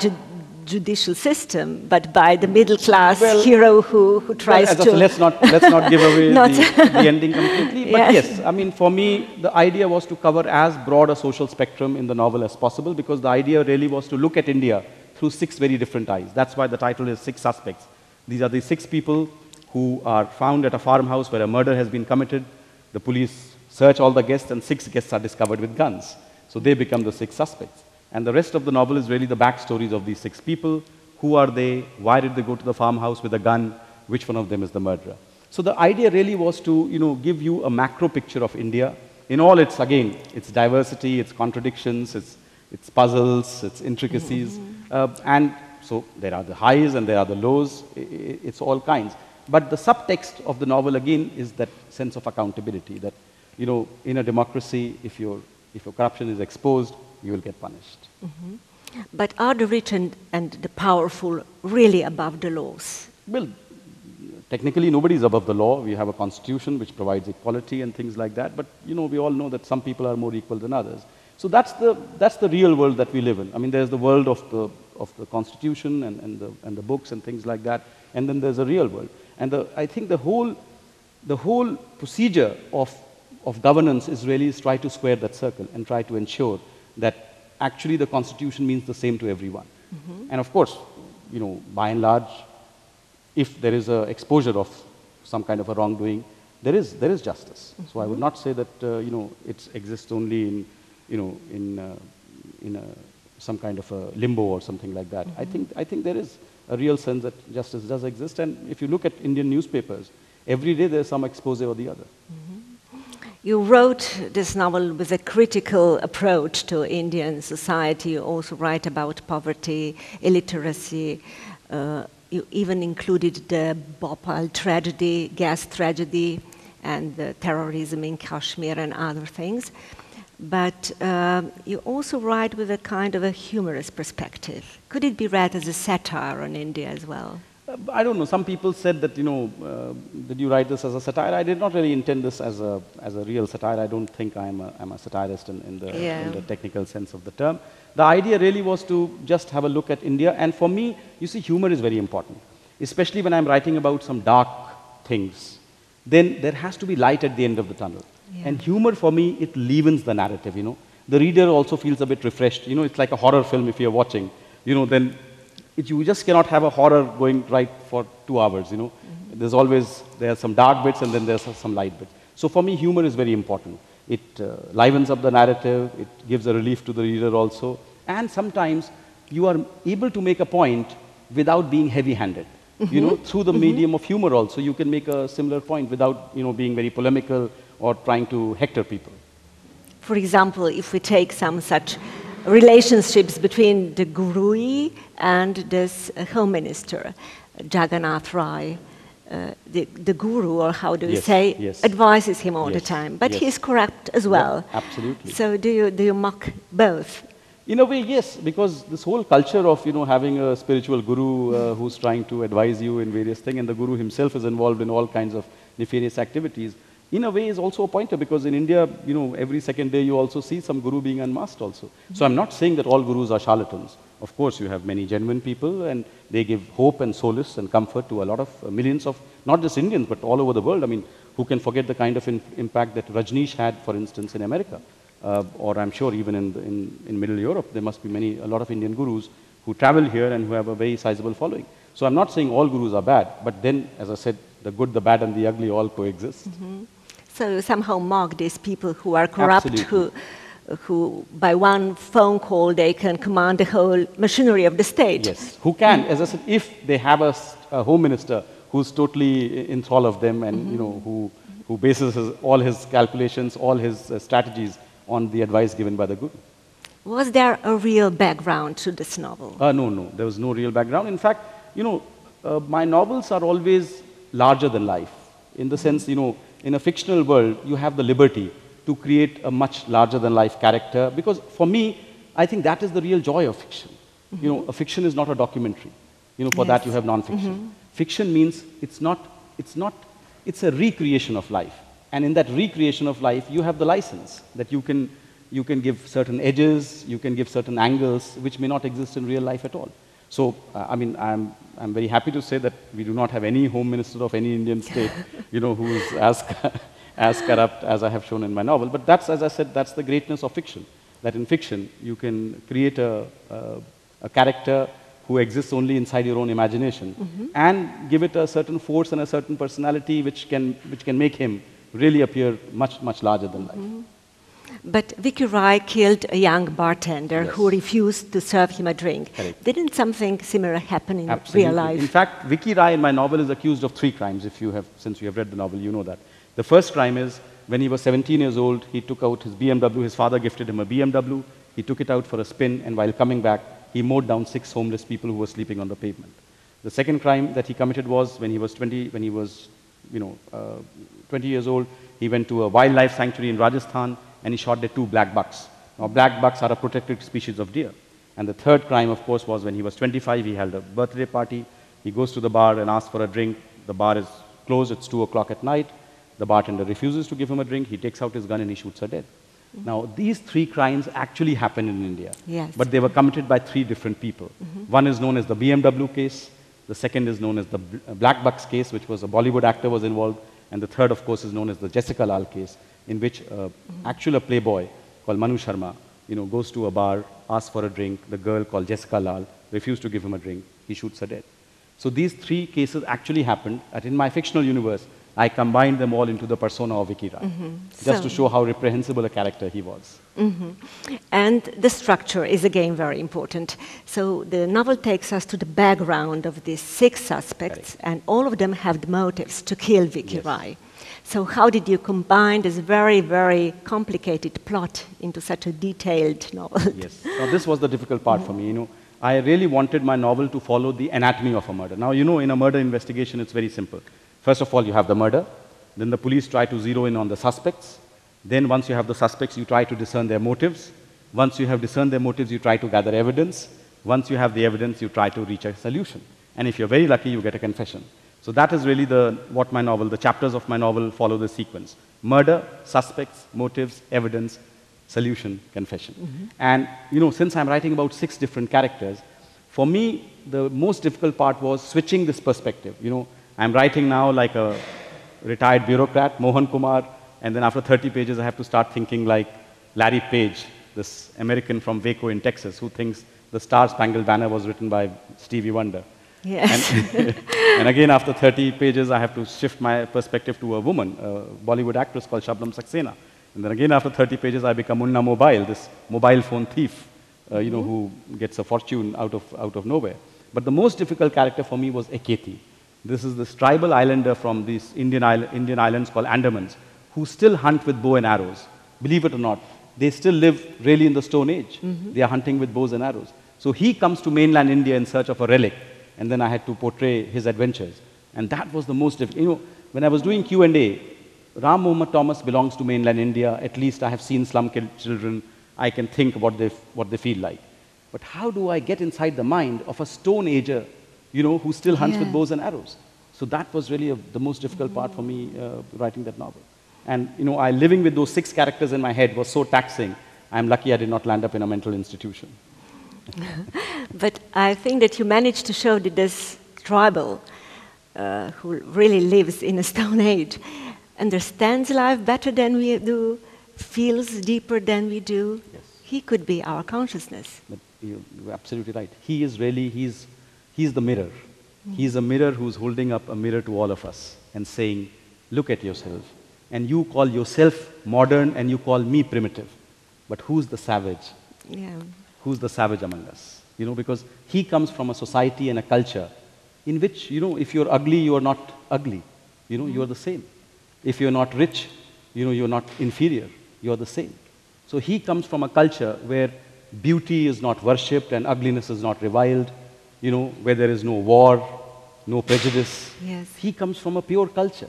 judicial system, but by the middle-class hero who tries to... Let's not give away the ending completely. But yes, I mean, for me, the idea was to cover as broad a social spectrum in the novel as possible, because the idea really was to look at India through 6 very different eyes. That's why the title is 6 Suspects. These are the 6 people who are found at a farmhouse where a murder has been committed. The police search all the guests, and 6 guests are discovered with guns. So they become the 6 suspects. And the rest of the novel is really the backstories of these 6 people. Who are they? Why did they go to the farmhouse with a gun? Which one of them is the murderer? So the idea really was to, give you a macro picture of India in all its, again, its diversity, its contradictions, its puzzles, its intricacies. And so there are the highs and there are the lows. It's all kinds. But the subtext of the novel, again, is that sense of accountability, that, in a democracy, if your corruption is exposed, you will get punished. But are the rich and the powerful really above the laws? Well, technically nobody is above the law. We have a constitution which provides equality and things like that. But we all know that some people are more equal than others. So that's the real world that we live in. I mean, there's the world of the constitution and the books and things like that, and then there's a real world. And I think the whole procedure of governance is really try to square that circle and try to ensure that actually the constitution means the same to everyone. And of course, by and large, if there is an exposure of some kind of a wrongdoing, there is justice. So I would not say that it exists only in some kind of a limbo or something like that. I think there is a real sense that justice does exist. And if you look at Indian newspapers, every day there's some expose or the other. You wrote this novel with a critical approach to Indian society. You also write about poverty, illiteracy. You even included the Bhopal tragedy, gas tragedy, and the terrorism in Kashmir and other things. But you also write with a kind of a humorous perspective. Could it be read as a satire on India as well? I don't know. Some people said that, did you write this as a satire? I did not really intend this as a real satire. I don't think I'm a satirist in the technical sense of the term. The idea really was to just have a look at India. And for me, you see, humor is very important, especially when I'm writing about some dark things. Then there has to be light at the end of the tunnel. And humor, for me, it leavens the narrative, The reader also feels a bit refreshed. It's like a horror film if you're watching. Then you just cannot have a horror going right for 2 hours, There are some dark bits and then there's some light bits. So for me, humor is very important. It livens up the narrative, it gives a relief to the reader also. And sometimes you are able to make a point without being heavy-handed. Through the medium of humor also, you can make a similar point without, being very polemical or trying to hector people. For example, if we take some such relationships between the Guru and this Home Minister, Jagannath Rai, the Guru, or how do you say, advises him all the time, but he is corrupt as well. Yeah, absolutely. So do you mock both? In a way, yes, because this whole culture of having a spiritual guru who's trying to advise you in various things, and the guru himself is involved in all kinds of nefarious activities, in a way is also a pointer, because in India, every second day you also see some guru being unmasked also. So I'm not saying that all gurus are charlatans. Of course, you have many genuine people, and they give hope and solace and comfort to a lot of millions of, not just Indians, but all over the world. I mean, who can forget the kind of impact that Rajneesh had, for instance, in America? Or I'm sure even in Middle Europe, there must be a lot of Indian gurus who travel here and who have a very sizable following. So I'm not saying all gurus are bad, but then, as I said, the good, the bad, and the ugly all coexist. So somehow mock these people who are corrupt, Absolutely. who by one phone call they can command the whole machinery of the state. Yes, who can, as I said, if they have a home minister who's totally in thrall of them and who bases all his calculations, all his strategies on the advice given by the guru. Was there a real background to this novel? No, there was no real background. In fact, my novels are always larger than life. In the sense, in a fictional world, you have the liberty to create a much larger than life character. Because for me, I think that is the real joy of fiction. A fiction is not a documentary. For that you have non-fiction. Fiction means it's a recreation of life. And in that recreation of life, you have the license that you can give certain edges, you can give certain angles, which may not exist in real life at all. So, I'm very happy to say that we do not have any home minister of any Indian state, who is as corrupt as I have shown in my novel. But that's, as I said, that's the greatness of fiction. That in fiction, you can create a character who exists only inside your own imagination and give it a certain force and a certain personality which can make him really appear much, much larger than life. But Vicky Rai killed a young bartender Yes. who refused to serve him a drink. Correct. Didn't something similar happen in Absolutely. real life? In fact, Vicky Rai in my novel is accused of 3 crimes. Since you have read the novel, you know that. The first crime is when he was 17 years old, he took out his BMW. His father gifted him a BMW. He took it out for a spin, and while coming back, he mowed down 6 homeless people who were sleeping on the pavement. The second crime that he committed was when he was 20 years old. He went to a wildlife sanctuary in Rajasthan, and he shot dead 2 black bucks. Now, black bucks are a protected species of deer. And the third crime, of course, was when he was 25, he held a birthday party. He goes to the bar and asks for a drink. The bar is closed, it's 2 o'clock at night. The bartender refuses to give him a drink. He takes out his gun and he shoots her dead. Now, these 3 crimes actually happened in India. Yes. But they were committed by 3 different people. One is known as the BMW case. The second is known as the Black Bucks case, which was a Bollywood actor was involved. And the third, of course, is known as the Jessica Lal case, in which actually a playboy called Manu Sharma, goes to a bar, asks for a drink. The girl called Jessica Lal refused to give him a drink. He shoots her dead. So these 3 cases actually happened. And in my fictional universe, I combined them all into the persona of Vicky Rai, just to show how reprehensible a character he was. And the structure is again very important. So the novel takes us to the background of these 6 suspects, and all of them have the motives to kill Vicky Rai. So how did you combine this very, very complicated plot into such a detailed novel? Yes. Now, this was the difficult part for me. I really wanted my novel to follow the anatomy of a murder. Now, in a murder investigation, it's very simple. First of all, you have the murder. Then the police try to zero in on the suspects. Then once you have the suspects, you try to discern their motives. Once you have discerned their motives, you try to gather evidence. Once you have the evidence, you try to reach a solution. And if you're very lucky, you get a confession. So that is really the chapters of my novel follow the sequence. Murder, suspects, motives, evidence, solution, confession. And, since I'm writing about 6 different characters, for me, the most difficult part was switching this perspective. I'm writing now like a retired bureaucrat, Mohan Kumar, and then after 30 pages, I have to start thinking like Larry Page, this American from Waco in Texas, who thinks the Star Spangled Banner was written by Stevie Wonder. Yes. And again, after 30 pages, I have to shift my perspective to a woman, a Bollywood actress called Shabnam Saxena. And then again, after 30 pages, I become Munna Mobile, this mobile phone thief, who gets a fortune out of nowhere. But the most difficult character for me was Eketi. This is this tribal islander from these Indian islands called Andamans, who still hunt with bow and arrows. Believe it or not, they still live really in the Stone Age. They are hunting with bows and arrows. So he comes to mainland India in search of a relic, and then I had to portray his adventures. And that was the most difficult. When I was doing Q&A, Ram Mohammed Thomas belongs to mainland India. At least I have seen slum children. I can think what they feel like. But how do I get inside the mind of a Stone Ager, who still hunts with bows and arrows? So that was really the most difficult part for me writing that novel. And, living with those 6 characters in my head was so taxing. I'm lucky I did not land up in a mental institution. But I think that you managed to show that this tribal, who really lives in a Stone Age, understands life better than we do, feels deeper than we do. Yes. He could be our consciousness. But you're absolutely right. He is really, he's the mirror. He's a mirror who's holding up a mirror to all of us and saying, look at yourself. And you call yourself modern and you call me primitive. But who's the savage? Yeah. Who's the savage among us? You know, because he comes from a society and a culture in which, you know, if you're ugly, you are not ugly. You know, you are the same. If you're not rich, you know, you're not inferior. You're the same. So he comes from a culture where beauty is not worshipped and ugliness is not reviled, you know, where there is no war, no prejudice. Yes. He comes from a pure culture.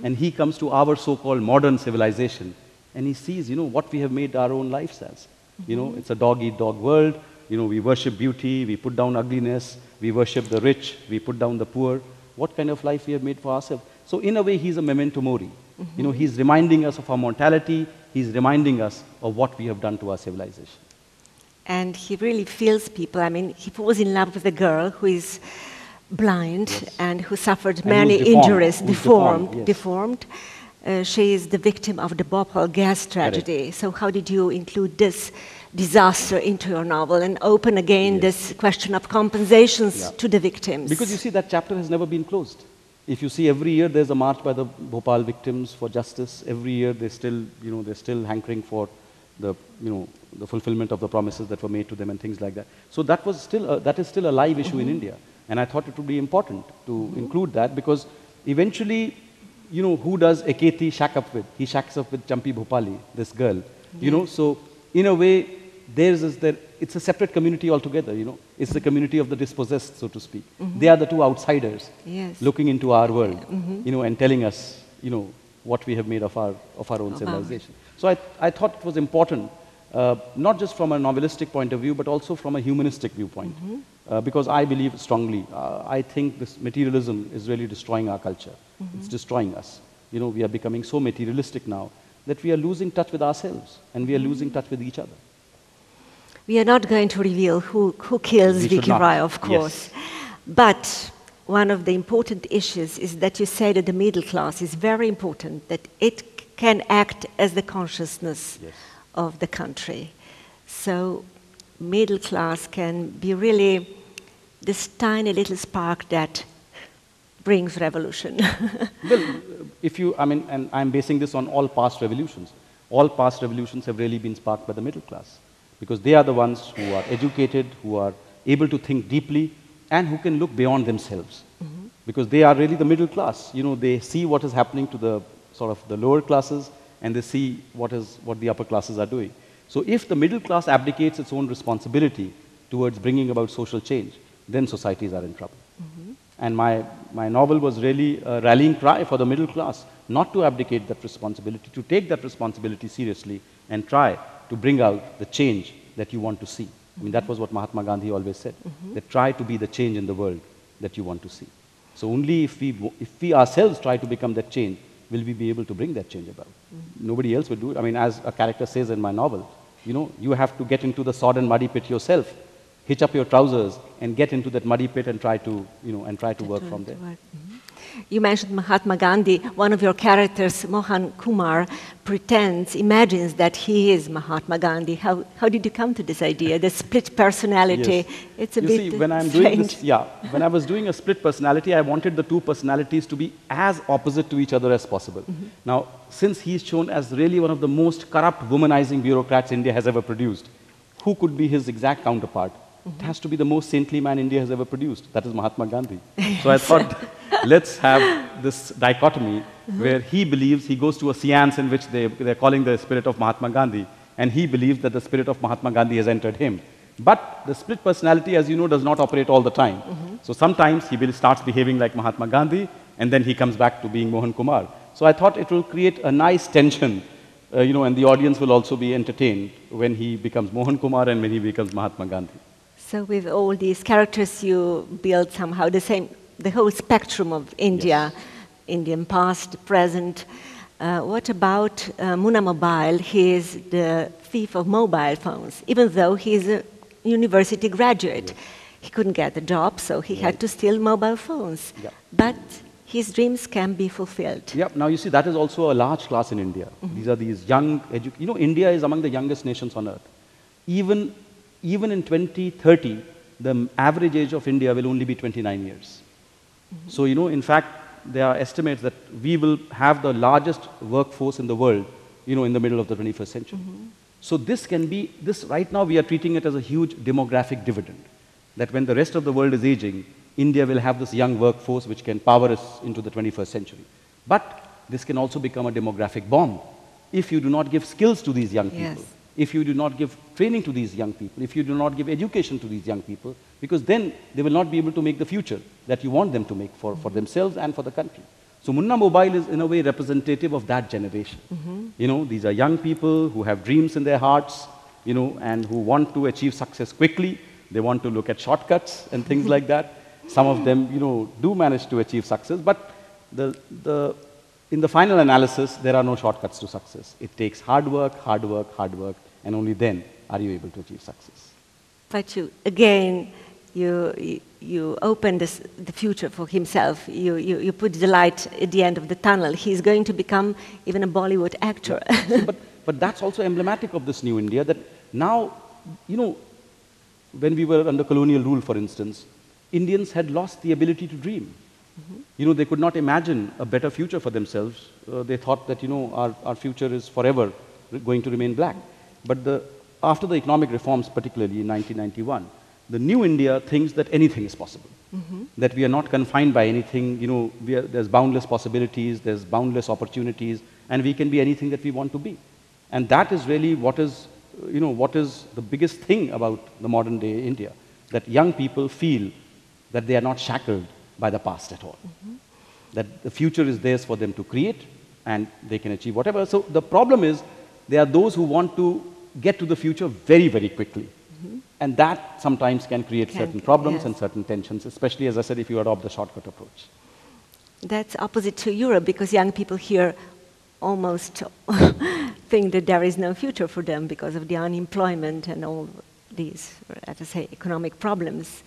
And he comes to our so-called modern civilization and he sees, you know, what we have made our own lives as. You know, it's a dog-eat-dog world. You know, we worship beauty, we put down ugliness, we worship the rich, we put down the poor. What kind of life we have made for ourselves? So in a way, he's a memento mori. You know, he's reminding us of our mortality. He's reminding us of what we have done to our civilization. And he really feels people. I mean, he falls in love with a girl who is blind and who suffered And many who's deformed. injuries, Who's deformed, yes. deformed. She is the victim of the Bhopal gas tragedy. So how did you include this disaster into your novel and open again this question of compensations to the victims? Because you see, that chapter has never been closed. If you see, every year there's a march by the Bhopal victims for justice. Every year they're still, you know, they're still hankering for the, you know, the fulfillment of the promises that were made to them and things like that. So that was still, that is still a live issue in India. And I thought it would be important to include that because eventually, you know, who does Eketi shack up with? He shacks up with Champi Bhopali, this girl. You know, so in a way, it's a separate community altogether, you know. It's the community of the dispossessed, so to speak. They are the two outsiders looking into our world, you know, and telling us, you know, what we have made of our own civilization. So I thought it was important, not just from a novelistic point of view, but also from a humanistic viewpoint. Because I believe strongly, I think this materialism is really destroying our culture. It's destroying us. You know, we are becoming so materialistic now that we are losing touch with ourselves and we are losing touch with each other. We are not going to reveal who kills Vicky Rai, of course. Yes. But one of the important issues is that you say that the middle class is very important, that it can act as the consciousness of the country. So middle class can be really this tiny little spark that brings revolution. Well, if you, I mean, and I'm basing this on all past revolutions. All past revolutions have really been sparked by the middle class. Because they are the ones who are educated, who are able to think deeply, and who can look beyond themselves. Because they are really the middle class. You know, they see what is happening to the sort of the lower classes, and they see what the upper classes are doing. So if the middle class abdicates its own responsibility towards bringing about social change, then societies are in trouble. And my novel was really a rallying cry for the middle class, not to abdicate that responsibility, to take that responsibility seriously and try to bring out the change that you want to see. I mean, that was what Mahatma Gandhi always said, that try to be the change in the world that you want to see. So only if we ourselves try to become that change, will we be able to bring that change about. Nobody else will do it. I mean, as a character says in my novel, you know, you have to get into the sodden muddy pit yourself, hitch up your trousers and get into that muddy pit and try to, you know, and try to work from there. You mentioned Mahatma Gandhi. One of your characters, Mohan Kumar, imagines that he is Mahatma Gandhi. How did you come to this idea, the split personality? It's a bit strange. When I'm doing this, when I was doing a split personality, I wanted the two personalities to be as opposite to each other as possible. Now, since he's shown as really one of the most corrupt, womanizing bureaucrats India has ever produced, who could be his exact counterpart? It has to be the most saintly man India has ever produced. That is Mahatma Gandhi. So I thought, let's have this dichotomy where he believes, he goes to a seance in which they're calling the spirit of Mahatma Gandhi, and he believes that the spirit of Mahatma Gandhi has entered him. But the split personality, as you know, does not operate all the time. So sometimes he starts behaving like Mahatma Gandhi, and then he comes back to being Mohan Kumar. So I thought it will create a nice tension, you know, and the audience will also be entertained when he becomes Mohan Kumar and when he becomes Mahatma Gandhi. So with all these characters, you build somehow the whole spectrum of India, Indian past, present. What about Munna Mobile? He is the thief of mobile phones, even though he is a university graduate. He couldn't get a job, so he had to steal mobile phones. But his dreams can be fulfilled. Now you see, that is also a large class in India. These are these young, you know, India is among the youngest nations on earth. Even even in 2030, the average age of India will only be 29 years. So, in fact, there are estimates that we will have the largest workforce in the world, in the middle of the 21st century. So this can be, right now we are treating it as a huge demographic dividend, that when the rest of the world is aging, India will have this young workforce which can power us into the 21st century. But this can also become a demographic bomb if you do not give skills to these young people, if you do not give training to these young people, if you do not give education to these young people, because then they will not be able to make the future that you want them to make for themselves and for the country. So Munna Mobile is in a way representative of that generation. These are young people who have dreams in their hearts, and who want to achieve success quickly. They want to look at shortcuts and things like that. Some of them, do manage to achieve success, but in the final analysis, there are no shortcuts to success. It takes hard work, and only then are you able to achieve success. But you open the future for himself. You put the light at the end of the tunnel. He's going to become even a Bollywood actor. Yeah. But that's also emblematic of this new India, that now, when we were under colonial rule, for instance, Indians had lost the ability to dream. They could not imagine a better future for themselves. They thought that, our future is forever going to remain black. But after the economic reforms, particularly in 1991, the new India thinks that anything is possible, that we are not confined by anything, there's boundless possibilities, there's boundless opportunities, and we can be anything that we want to be. And that is really what is the biggest thing about the modern day India, that young people feel that they are not shackled by the past at all, that the future is theirs for them to create, and they can achieve whatever. So the problem is, there are those who want to get to the future very, very quickly. And that sometimes can create certain problems and certain tensions, especially, as I said, if you adopt the shortcut approach. That's opposite to Europe, because young people here almost think that there is no future for them because of the unemployment and all these, let us say, economic problems.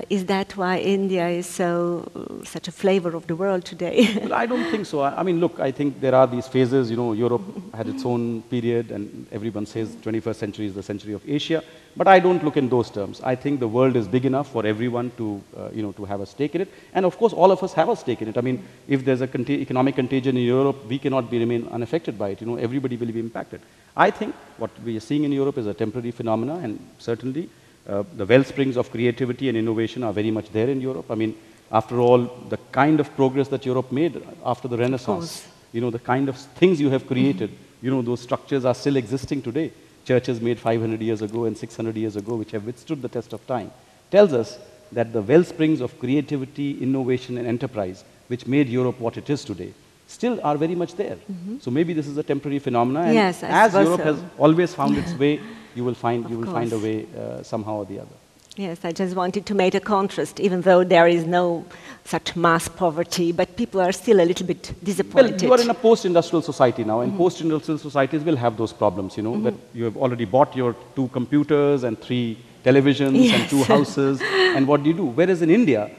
Is that why India is such a flavor of the world today? Well, I don't think so. I mean, look, I think there are these phases. Europe had its own period, and everyone says 21st century is the century of Asia. But I don't look in those terms. I think the world is big enough for everyone to, to have a stake in it. And of course, all of us have a stake in it. I mean, if there's a economic contagion in Europe, we cannot remain unaffected by it. Everybody will be impacted. I think what we are seeing in Europe is a temporary phenomena, and certainly the wellsprings of creativity and innovation are very much there in Europe. I mean, after all, the kind of progress that Europe made after the Renaissance, the kind of things you have created, those structures are still existing today. Churches made 500 years ago and 600 years ago, which have withstood the test of time, tells us that the wellsprings of creativity, innovation, and enterprise, which made Europe what it is today, still are very much there. So maybe this is a temporary phenomenon, and as Europe has always found its way, you will find a way somehow or the other. Yes, I just wanted to make a contrast, even though there is no such mass poverty, but people are still a little bit disappointed. Well, you are in a post-industrial society now, and post-industrial societies will have those problems, that you have already bought your 2 computers and 3 televisions and 2 houses, and what do you do? Whereas in India,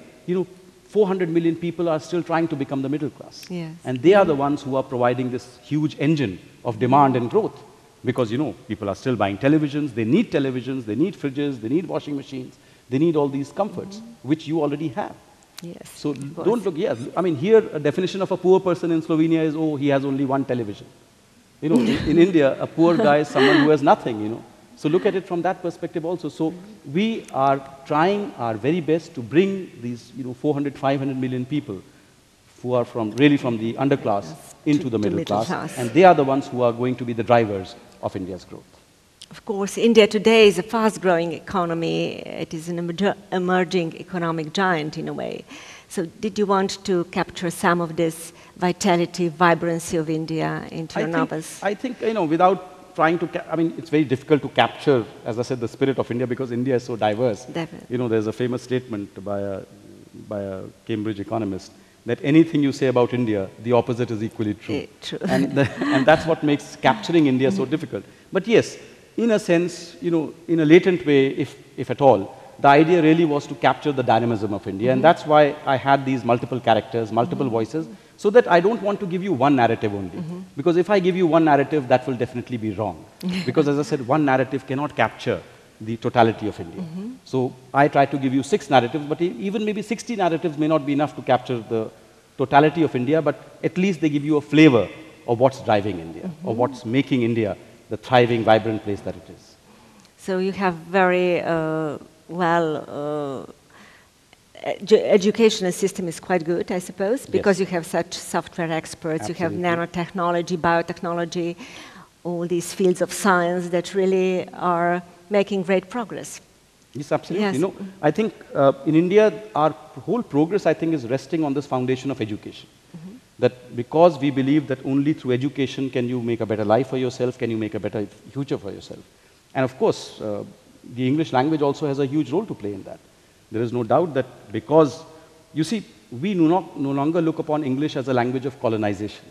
400 million people are still trying to become the middle class. And they are the ones who are providing this huge engine of demand and growth. Because, people are still buying televisions, they need fridges, they need washing machines, they need all these comforts, which you already have. Yes. So don't look, I mean, here a definition of a poor person in Slovenia is, he has only 1 television. In India, a poor guy is someone who has nothing, So look at it from that perspective also. So we are trying our very best to bring these, 400, 500 million people who are from the underclass into the middle class, and they are the ones who are going to be the drivers of India's growth. Of course, India today is a fast-growing economy. It is an emerging economic giant in a way. So did you want to capture some of this vitality, vibrancy of India into your novels? I think, without trying to, it's very difficult to capture, as I said, the spirit of India, because India is so diverse. Definitely. There's a famous statement by a Cambridge economist, that anything you say about India, the opposite is equally true. True. And that's what makes capturing India so difficult. But yes, in a sense, in a latent way, if at all, the idea really was to capture the dynamism of India. And that's why I had these multiple characters, multiple voices, so that I don't want to give you one narrative only. Because if I give you one narrative, that will definitely be wrong. Because as I said, one narrative cannot capture the totality of India. So I try to give you 6 narratives, but even maybe 60 narratives may not be enough to capture the totality of India, but at least they give you a flavor of what's driving India, or what's making India the thriving, vibrant place that it is. So you have very educational system is quite good, I suppose, because you have such software experts, you have nanotechnology, biotechnology, all these fields of science that really are making great progress. Yes, absolutely. Yes. You know, I think in India, our whole progress, I think, is resting on this foundation of education. That because we believe that only through education can you make a better life for yourself, can you make a better future for yourself. And of course, the English language also has a huge role to play in that. There is no doubt that because, you see, we no longer look upon English as a language of colonization.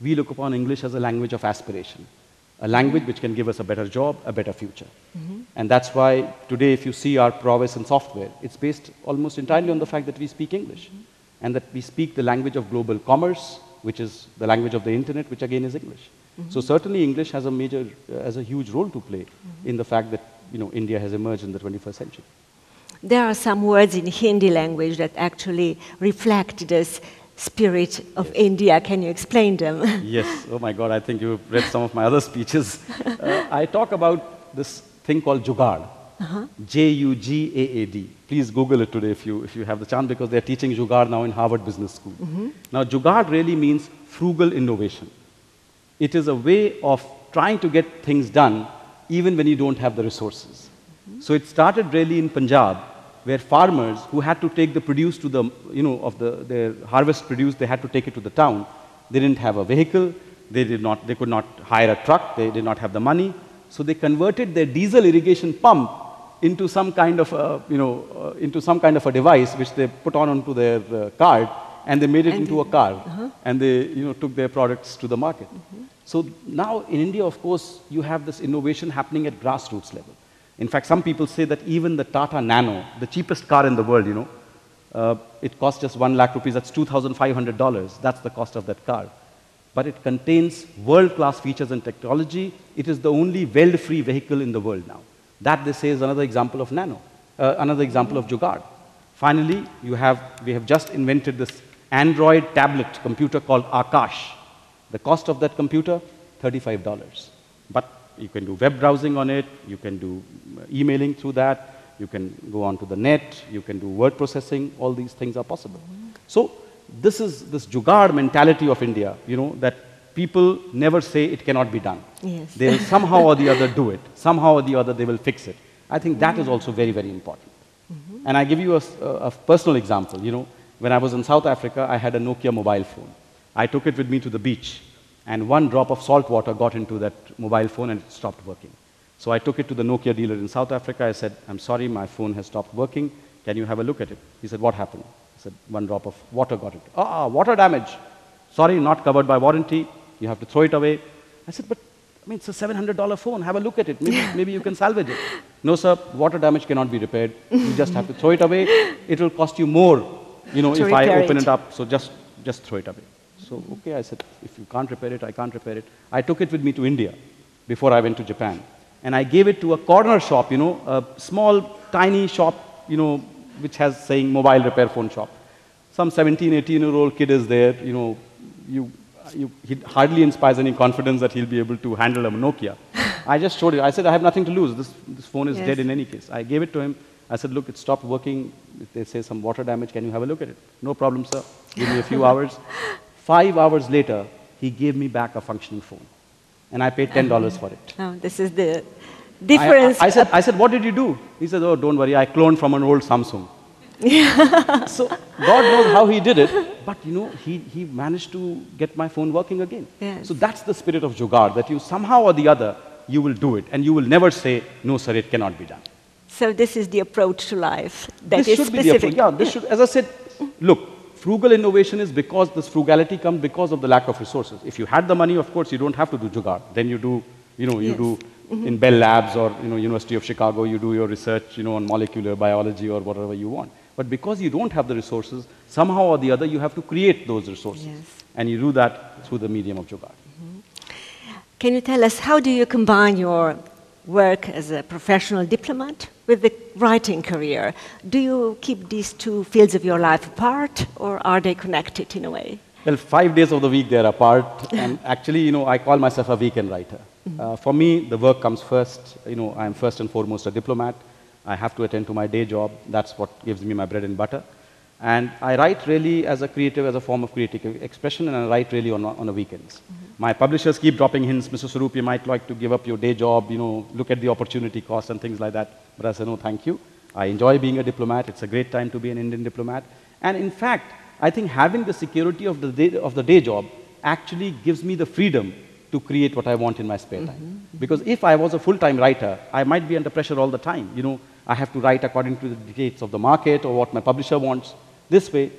We look upon English as a language of aspiration, a language which can give us a better job, a better future. And that's why today, if you see our prowess in software, it's based almost entirely on the fact that we speak English, and that we speak the language of global commerce, which is the language of the internet, which again is English. So certainly English has a huge role to play in the fact that, you know, India has emerged in the 21st century. There are some words in Hindi language that actually reflect this spirit of India. Can you explain them? Yes. Oh my God, I think you've read some of my other speeches. I talk about this thing called jugaad. Jugaad. Please Google it today if you have the chance, because they're teaching jugaad now in Harvard Business School. Now, jugaad really means frugal innovation. It is a way of trying to get things done even when you don't have the resources. So it started really in Punjab, where farmers who had to take the produce to the, you know, of their harvest produce, they had to take it to the town. They didn't have a vehicle, they could not hire a truck, they did not have the money. So they converted their diesel irrigation pump into some kind of a, into some kind of a device which they put onto their cart, and they made it into a car, and they, you know, took their products to the market. So now in India, of course, you have this innovation happening at grassroots level. In fact, some people say that even the Tata Nano, the cheapest car in the world, you know, it costs just 1 lakh rupees, that's $2,500. That's the cost of that car. But it contains world-class features and technology. It is the only weld-free vehicle in the world now. That, they say, is another example of nano, another example of jugaad. Finally, we have just invented this Android tablet computer called Akash. The cost of that computer, $35. But you can do web browsing on it, you can do emailing through that, you can go onto the net, you can do word processing, all these things are possible. So this is this jugaad mentality of India, you know, that people never say it cannot be done. Yes. They will somehow or the other do it. Somehow or the other they will fix it. I think that is also very, very important. And I give you a personal example. You know, when I was in South Africa, I had a Nokia mobile phone. I took it with me to the beach, and 1 drop of salt water got into that mobile phone and it stopped working. So I took it to the Nokia dealer in South Africa. I said, "I'm sorry, my phone has stopped working. Can you have a look at it?" He said, "What happened?" I said, "1 drop of water got it." Water damage. Sorry, not covered by warranty. You have to throw it away. I said, "But I mean, it's a $700 phone. Have a look at it. Maybe you can salvage it." "No, sir, water damage cannot be repaired. You just have to throw it away. It will cost you more, you know, if I open it up. So just throw it away." So, okay, I said, "If you can't repair it, I can't repair it." I took it with me to India before I went to Japan. And I gave it to a corner shop, you know, a small, tiny shop, you know, which has saying mobile repair phone shop. Some 17, 18-year-old kid is there, you know, he hardly inspires any confidence that he'll be able to handle a Nokia. I just showed it. I said, "I have nothing to lose. This phone is dead in any case." I gave it to him. I said, "Look, it stopped working. They say some water damage. Can you have a look at it?" "No problem, sir. Give me a few hours." 5 hours later, he gave me back a functioning phone. And I paid $10 for it. Oh, this is the difference. I said, "What did you do?" He said, "Oh, don't worry. I cloned from an old Samsung." So God knows how he did it, but you know, he managed to get my phone working again. Yes. So that's the spirit of jugaad, that you somehow or the other, you will do it, and you will never say, "No, sir, it cannot be done." So this is the approach to life. That this is should specific. be the approach. Yeah, this should, as I said, look, frugal innovation is because this frugality comes because of the lack of resources. If you had the money, of course, you don't have to do jugaad. Then you do, you know, you do in Bell Labs or, you know, University of Chicago, you do your research, you know, on molecular biology or whatever you want. But because you don't have the resources, somehow or the other, you have to create those resources. Yes. And you do that through the medium of jugaad. Can you tell us, how do you combine your work as a professional diplomat with the writing career. Do you keep these two fields of your life apart, or are they connected in a way? Well, 5 days of the week they're apart, and actually, I call myself a weekend writer. For me, the work comes first. I'm first and foremost a diplomat. I have to attend to my day job. That's what gives me my bread and butter. And I write really as a creative, as a form of creative expression, and I write really on the weekends. My publishers keep dropping hints, Mr. Swarup, you might like to give up your day job, look at the opportunity cost and things like that. But I say, no, thank you. I enjoy being a diplomat. It's a great time to be an Indian diplomat. And in fact, I think having the security of the day job actually gives me the freedom to create what I want in my spare time. Because if I was a full-time writer, I might be under pressure all the time. I have to write according to the dictates of the market or what my publisher wants. This way,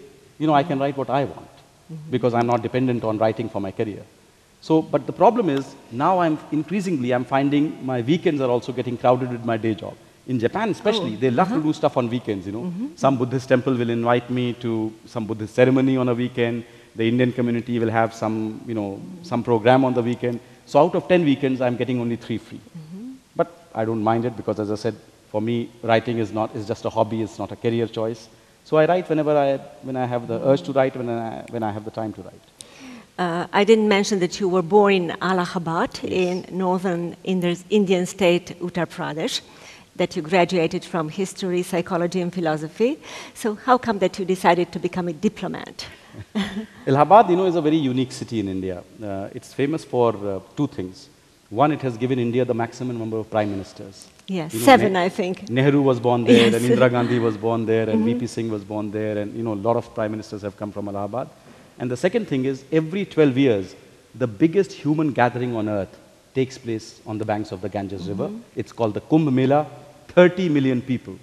I can write what I want because I'm not dependent on writing for my career. So, but the problem is, now I'm finding my weekends are also getting crowded with my day job. In Japan especially, they love to do stuff on weekends, Some Buddhist temple will invite me to some Buddhist ceremony on a weekend. The Indian community will have some, some program on the weekend. So out of 10 weekends, I'm getting only 3 free. But I don't mind it because, as I said, for me, writing is just a hobby, it's not a career choice. So I write when I have the urge to write, when I have the time to write. I didn't mention that you were born in Allahabad, in northern Indian state, Uttar Pradesh, that you graduated from history, psychology, and philosophy. So how come that you decided to become a diplomat? Allahabad, is a very unique city in India. It's famous for 2 things. One, it has given India the maximum number of prime ministers. Yes, 7, I think. Nehru was born there, Yes. and Indira Gandhi was born there, and VP Singh was born there, and a lot of prime ministers have come from Allahabad. And the second thing is, every 12 years, the biggest human gathering on earth takes place on the banks of the Ganges River. It's called the Kumbh Mela, 30 million people.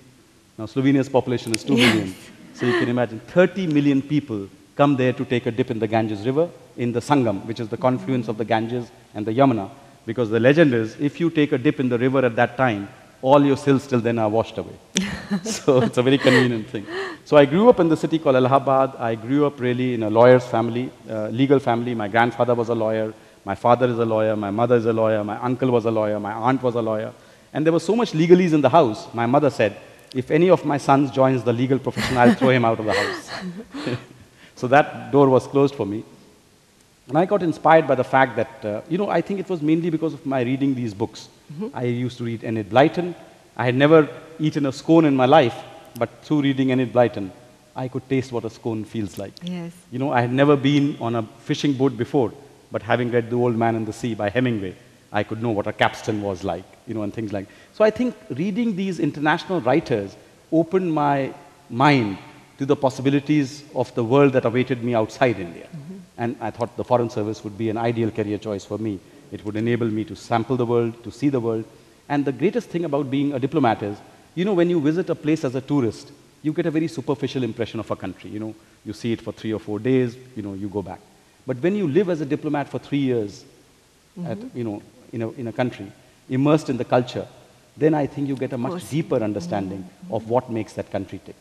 Now, Slovenia's population is 2 million. So you can imagine 30 million people come there to take a dip in the Ganges River, in the Sangam, which is the confluence of the Ganges and the Yamuna. Because the legend is, if you take a dip in the river at that time, all your sins till then are washed away. So it's a very convenient thing. So I grew up in the city called Allahabad. I grew up really in a lawyer's family, legal family. My grandfather was a lawyer. My father is a lawyer. My mother is a lawyer. My uncle was a lawyer. My aunt was a lawyer. And there was so much legalese in the house. My mother said, if any of my sons joins the legal profession, I'll throw him out of the house. So that door was closed for me. And I got inspired by the fact that, I think it was mainly because of my reading these books. I used to read Enid Blyton. I had never eaten a scone in my life, but through reading Enid Blyton, I could taste what a scone feels like. Yes. I had never been on a fishing boat before, but having read The Old Man and the Sea by Hemingway, I could know what a capstan was like, and things like. So I think reading these international writers opened my mind to the possibilities of the world that awaited me outside India. And I thought the Foreign Service would be an ideal career choice for me. It would enable me to sample the world, to see the world. And the greatest thing about being a diplomat is, when you visit a place as a tourist, you get a very superficial impression of a country. You see it for 3 or 4 days, you go back. But when you live as a diplomat for 3 years, in a country, immersed in the culture, then I think you get a much deeper understanding of what makes that country tick.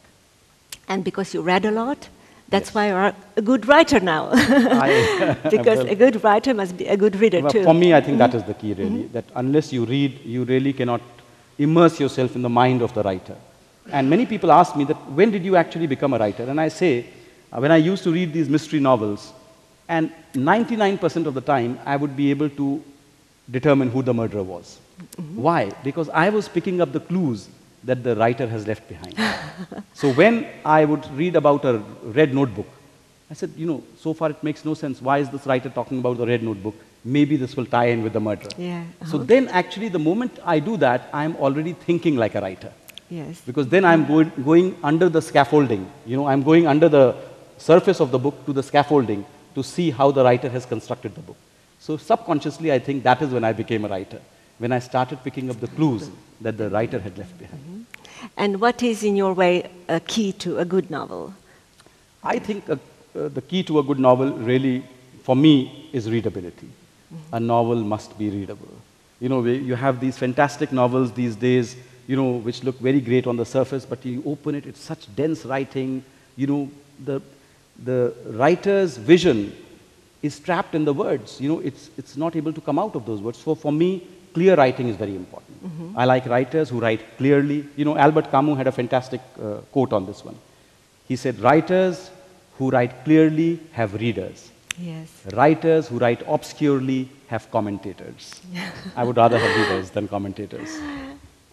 And because you read a lot, that's why you're a good writer now. Because a good writer must be a good reader too. For me, I think that is the key really, that unless you read, you really cannot immerse yourself in the mind of the writer. And many people ask me that, when did you actually become a writer? And I say, when I used to read these mystery novels, and 99% of the time, I would be able to determine who the murderer was. Why? Because I was picking up the clues that the writer has left behind. So when I would read about a red notebook, I said, so far it makes no sense. Why is this writer talking about the red notebook? Maybe this will tie in with the murderer. Yeah. So then actually the moment I do that, I'm already thinking like a writer. Yes. Because then I'm going under the scaffolding. I'm going under the surface of the book to the scaffolding to see how the writer has constructed the book. So subconsciously, I think that is when I became a writer, when I started picking up the clues that the writer had left behind. And what is, in your way, a key to a good novel? I think the key to a good novel really, for me, is readability. A novel must be readable. You have these fantastic novels these days, which look very great on the surface, but you open it, it's such dense writing. The writer's vision is trapped in the words. It's not able to come out of those words. So for me, clear writing is very important. I like writers who write clearly. You know, Albert Camus had a fantastic quote on this one. He said, writers who write clearly have readers. Yes. Writers who write obscurely have commentators. I would rather have readers than commentators.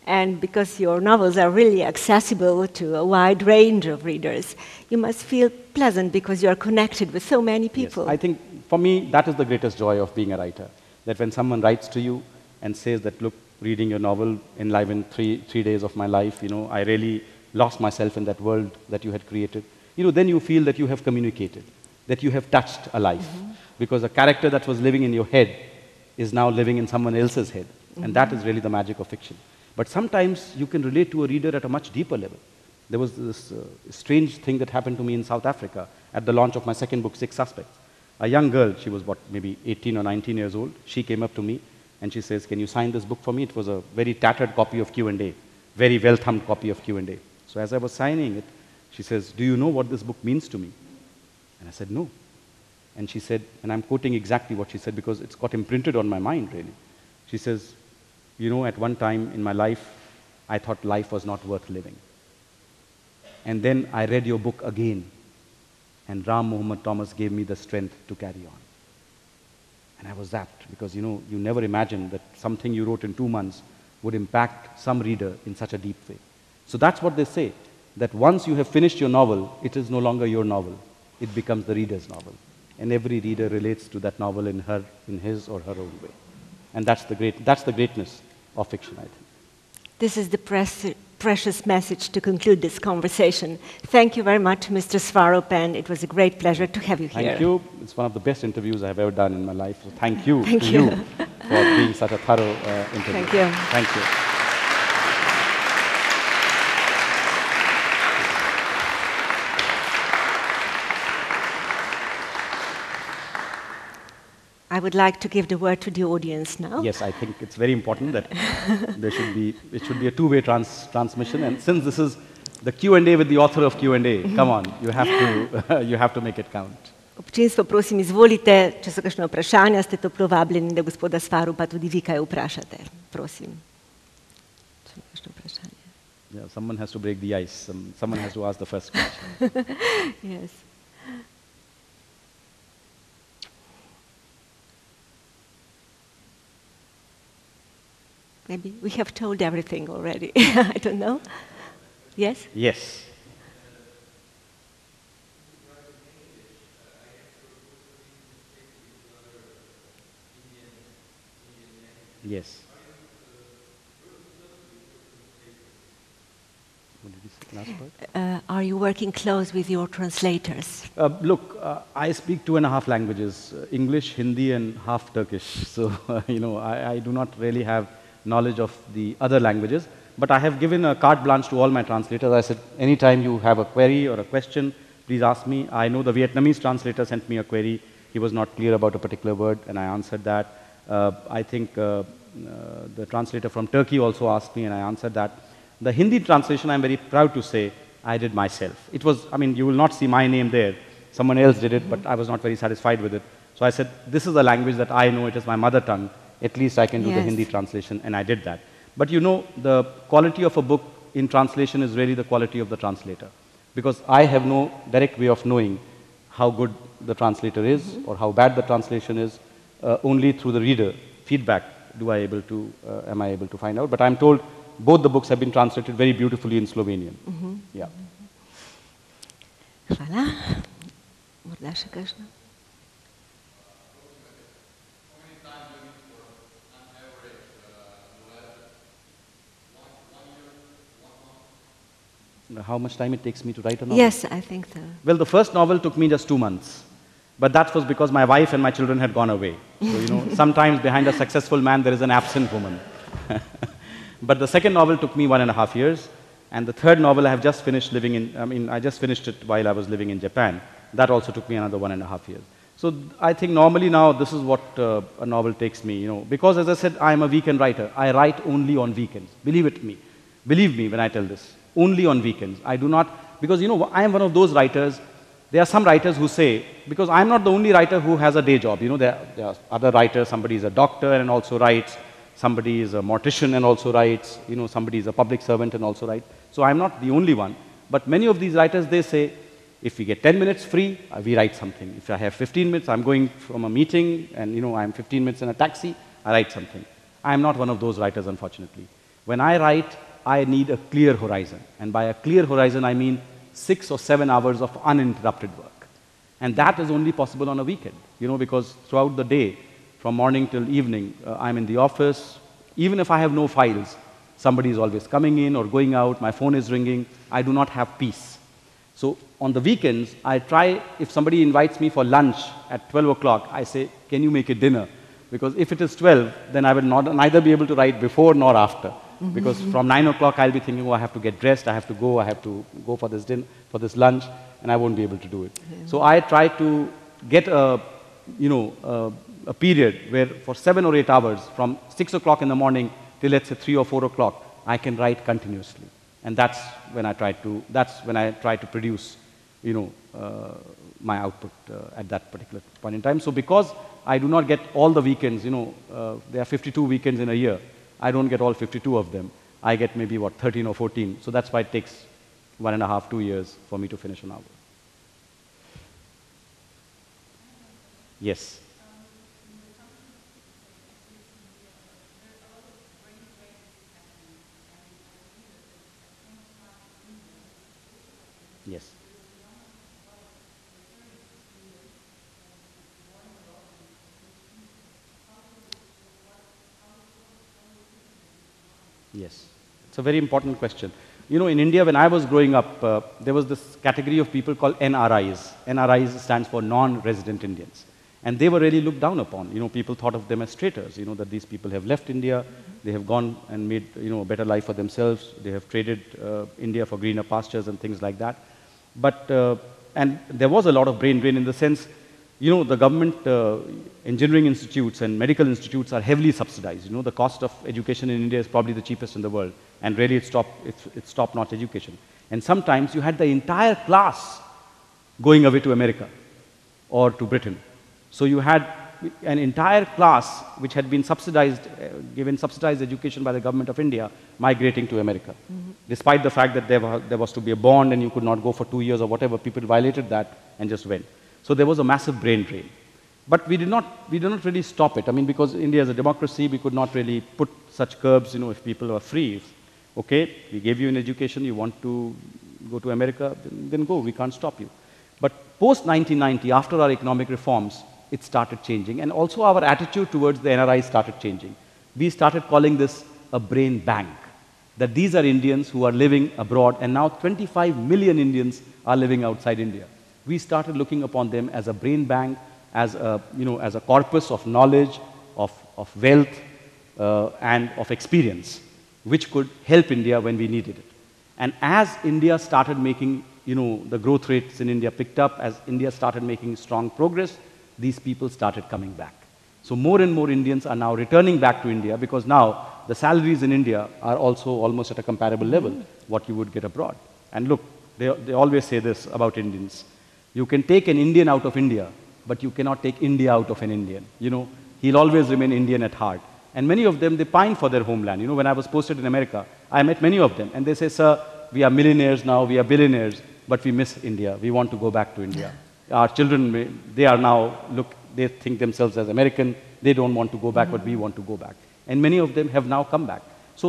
And because your novels are really accessible to a wide range of readers, you must feel pleasant because you are connected with so many people. Yes, I think for me, that is the greatest joy of being a writer. That when someone writes to you and says that, look, reading your novel enlivened three days of my life, you know, I really lost myself in that world that you had created. You know, then you feel that you have communicated, that you have touched a life. Because a character that was living in your head is now living in someone else's head. And that is really the magic of fiction. But sometimes you can relate to a reader at a much deeper level. There was this strange thing that happened to me in South Africa at the launch of my second book, Six Suspects. A young girl, she was what, maybe 18 or 19 years old, she came up to me and she says, can you sign this book for me? It was a very tattered copy of Q&A, very well-thumbed copy of Q&A. So as I was signing it, she says, do you know what this book means to me? And I said, no. And she said, and I'm quoting exactly what she said because it's got imprinted on my mind, really. She says, you know, at one time in my life, I thought life was not worth living. And then I read your book again, and Ram Muhammad Thomas gave me the strength to carry on. And I was zapped because, you know, you never imagined that something you wrote in 2 months would impact some reader in such a deep way. So that's what they say, that once you have finished your novel, it is no longer your novel. It becomes the reader's novel. And every reader relates to that novel in his or her own way. And that's the greatness of fiction, I think. This is the precious message to conclude this conversation. Thank you very much, Mr. Swarup, and it was a great pleasure to have you here. Thank you. It's one of the best interviews I've ever done in my life. So thank you to you for being such a thorough interview. Thank you. Thank you. I would like to give the word to the audience now. Yes, I think it's very important that it should be a two-way transmission. And since this is the Q&A with the author of Q&A, come on, you have to make it count. Občinstvo, prosim, izvolite, če so kakšne vprašanja, ste toplo vabljeni, da gospoda Swarupa tudi vi kaj vprašate. Prosim. Če je kakšno vprašanje. Yeah, someone has to break the ice. Someone has to ask the first question. Yes. Maybe we have told everything already. I don't know. Yes? Yes. Yes. What did you say last part? Are you working close with your translators? Look, I speak 2.5 languages, English, Hindi, and half Turkish. So, you know, I do not really have knowledge of the other languages, but I have given a carte blanche to all my translators. I said, anytime you have a query or a question, please ask me. I know the Vietnamese translator sent me a query. He was not clear about a particular word, and I answered that. I think the translator from Turkey also asked me, and I answered that. The Hindi translation, I'm very proud to say, I did myself. It was, I mean, you will not see my name there. Someone else did it, but I was not very satisfied with it. So I said, this is a language that I know, it is my mother tongue. At least I can do the Hindi translation, and I did that. But you know, the quality of a book in translation is really the quality of the translator. Because I have no direct way of knowing how good the translator is or how bad the translation is. Only through the reader feedback am I able to find out. But I'm told both the books have been translated very beautifully in Slovenian. Yeah. Hvala. Morda še kakšno? How much time it takes me to write a novel? Yes, I think so. Well, the first novel took me just 2 months. But that was because my wife and my children had gone away. So, you know, sometimes behind a successful man, there is an absent woman. But the second novel took me 1.5 years. And the third novel I have just finished I just finished it while I was living in Japan. That also took me another 1.5 years. So I think normally now this is what a novel takes me, you know. Because as I said, I am a weekend writer. I write only on weekends. Believe me when I tell this. Only on weekends. I do not, because you know, I am one of those writers. There are some writers who say, because I'm not the only writer who has a day job. You know, there are other writers, somebody is a doctor and also writes. somebody is a mortician and also writes, somebody is a public servant and also writes. So I'm not the only one. But many of these writers, they say, if we get 10 minutes free, we write something. If I have 15 minutes, I'm going from a meeting and I'm 15 minutes in a taxi, I write something. I'm not one of those writers, unfortunately. When I write, I need a clear horizon. And by a clear horizon, I mean 6 or 7 hours of uninterrupted work. And that is only possible on a weekend, because throughout the day, from morning till evening, I'm in the office. Even if I have no files, somebody is always coming in or going out, my phone is ringing, I do not have peace. So on the weekends, I try, if somebody invites me for lunch at 12 o'clock, I say, can you make it dinner? Because if it is 12, then I will neither be able to write before nor after. Because from 9 o'clock, I'll be thinking, I have to get dressed, I have to go for this dinner, for this lunch, and I won't be able to do it. Yeah. So I try to get a period where for 7 or 8 hours, from 6 o'clock in the morning till let's say 3 or 4 o'clock, I can write continuously. And that's when I try to produce, my output at that particular point in time. So because I do not get all the weekends, there are 52 weekends in a year, I don't get all 52 of them. I get maybe, 13 or 14. So that's why it takes 1.5, 2 years for me to finish a novel. Yes. Yes. Yes. It's a very important question. In India, when I was growing up, there was this category of people called NRIs. NRIs stands for non-resident Indians. And they were really looked down upon. People thought of them as traitors, that these people have left India, they have gone and made, a better life for themselves, they have traded India for greener pastures and things like that. But, and there was a lot of brain drain in the sense, the government engineering institutes and medical institutes are heavily subsidized. The cost of education in India is probably the cheapest in the world. And really it's top-notch education. And sometimes you had the entire class going away to America or to Britain. So you had an entire class which had been subsidized, given subsidized education by the government of India, migrating to America. Despite the fact that there was to be a bond and you could not go for 2 years or whatever, people violated that and just went. So there was a massive brain drain. But we did not really stop it. I mean, because India is a democracy, we could not really put such curbs, if people are free. Okay, we gave you an education, you want to go to America, then go, we can't stop you. But post-1990, after our economic reforms, it started changing. And also our attitude towards the NRI started changing. We started calling this a brain bank. That these are Indians who are living abroad, and now 25 million Indians are living outside India. We started looking upon them as a brain bank, as a corpus of knowledge, of wealth, and of experience, which could help India when we needed it. And as India started making, the growth rates in India picked up, as India started making strong progress, these people started coming back. So more and more Indians are now returning back to India because now the salaries in India are also almost at a comparable level, what you would get abroad. And look, they always say this about Indians. You can take an Indian out of India, but you cannot take India out of an Indian. He'll always remain Indian at heart. And many of them, they pine for their homeland. When I was posted in America, I met many of them. And they say, sir, we are millionaires now, we are billionaires, but we miss India. We want to go back to India. Our children, they are now, they think themselves as American. They don't want to go back, but we want to go back. And many of them have now come back. So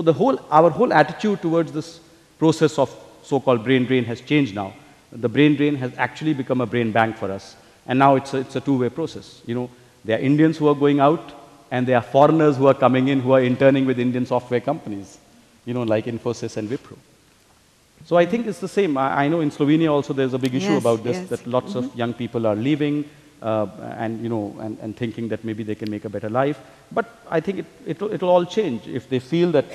our whole attitude towards this process of so-called brain drain has changed now. The brain drain has actually become a brain bank for us. And now it's a two-way process. There are Indians who are going out, and there are foreigners who are coming in, who are interning with Indian software companies, like Infosys and Wipro. So I think it's the same. I know in Slovenia also there's a big issue about this, that lots of young people are leaving and thinking that maybe they can make a better life. But I think it'll all change. If they feel that,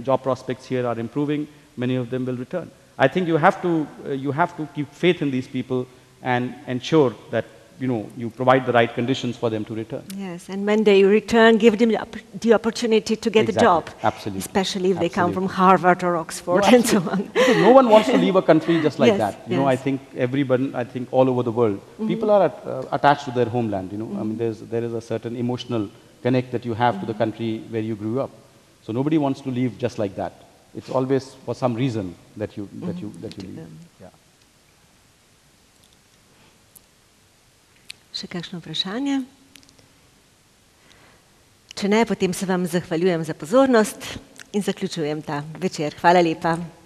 job prospects here are improving, many of them will return. I think you have to keep faith in these people and ensure that you provide the right conditions for them to return. Yes, and when they return, give them the opportunity to get a job. Absolutely. Especially if they come from Harvard or Oxford and so on. Because no one wants to leave a country just like that. I think everyone, all over the world, people are attached to their homeland. I mean, there is a certain emotional connect that you have to the country where you grew up. So nobody wants to leave just like that. It's always for some reason that you leave. Yeah. Še kakšno vprašanje? Če ne, potem se vam zahvaljujem za pozornost in zaključujem ta večer. Hvala lepa.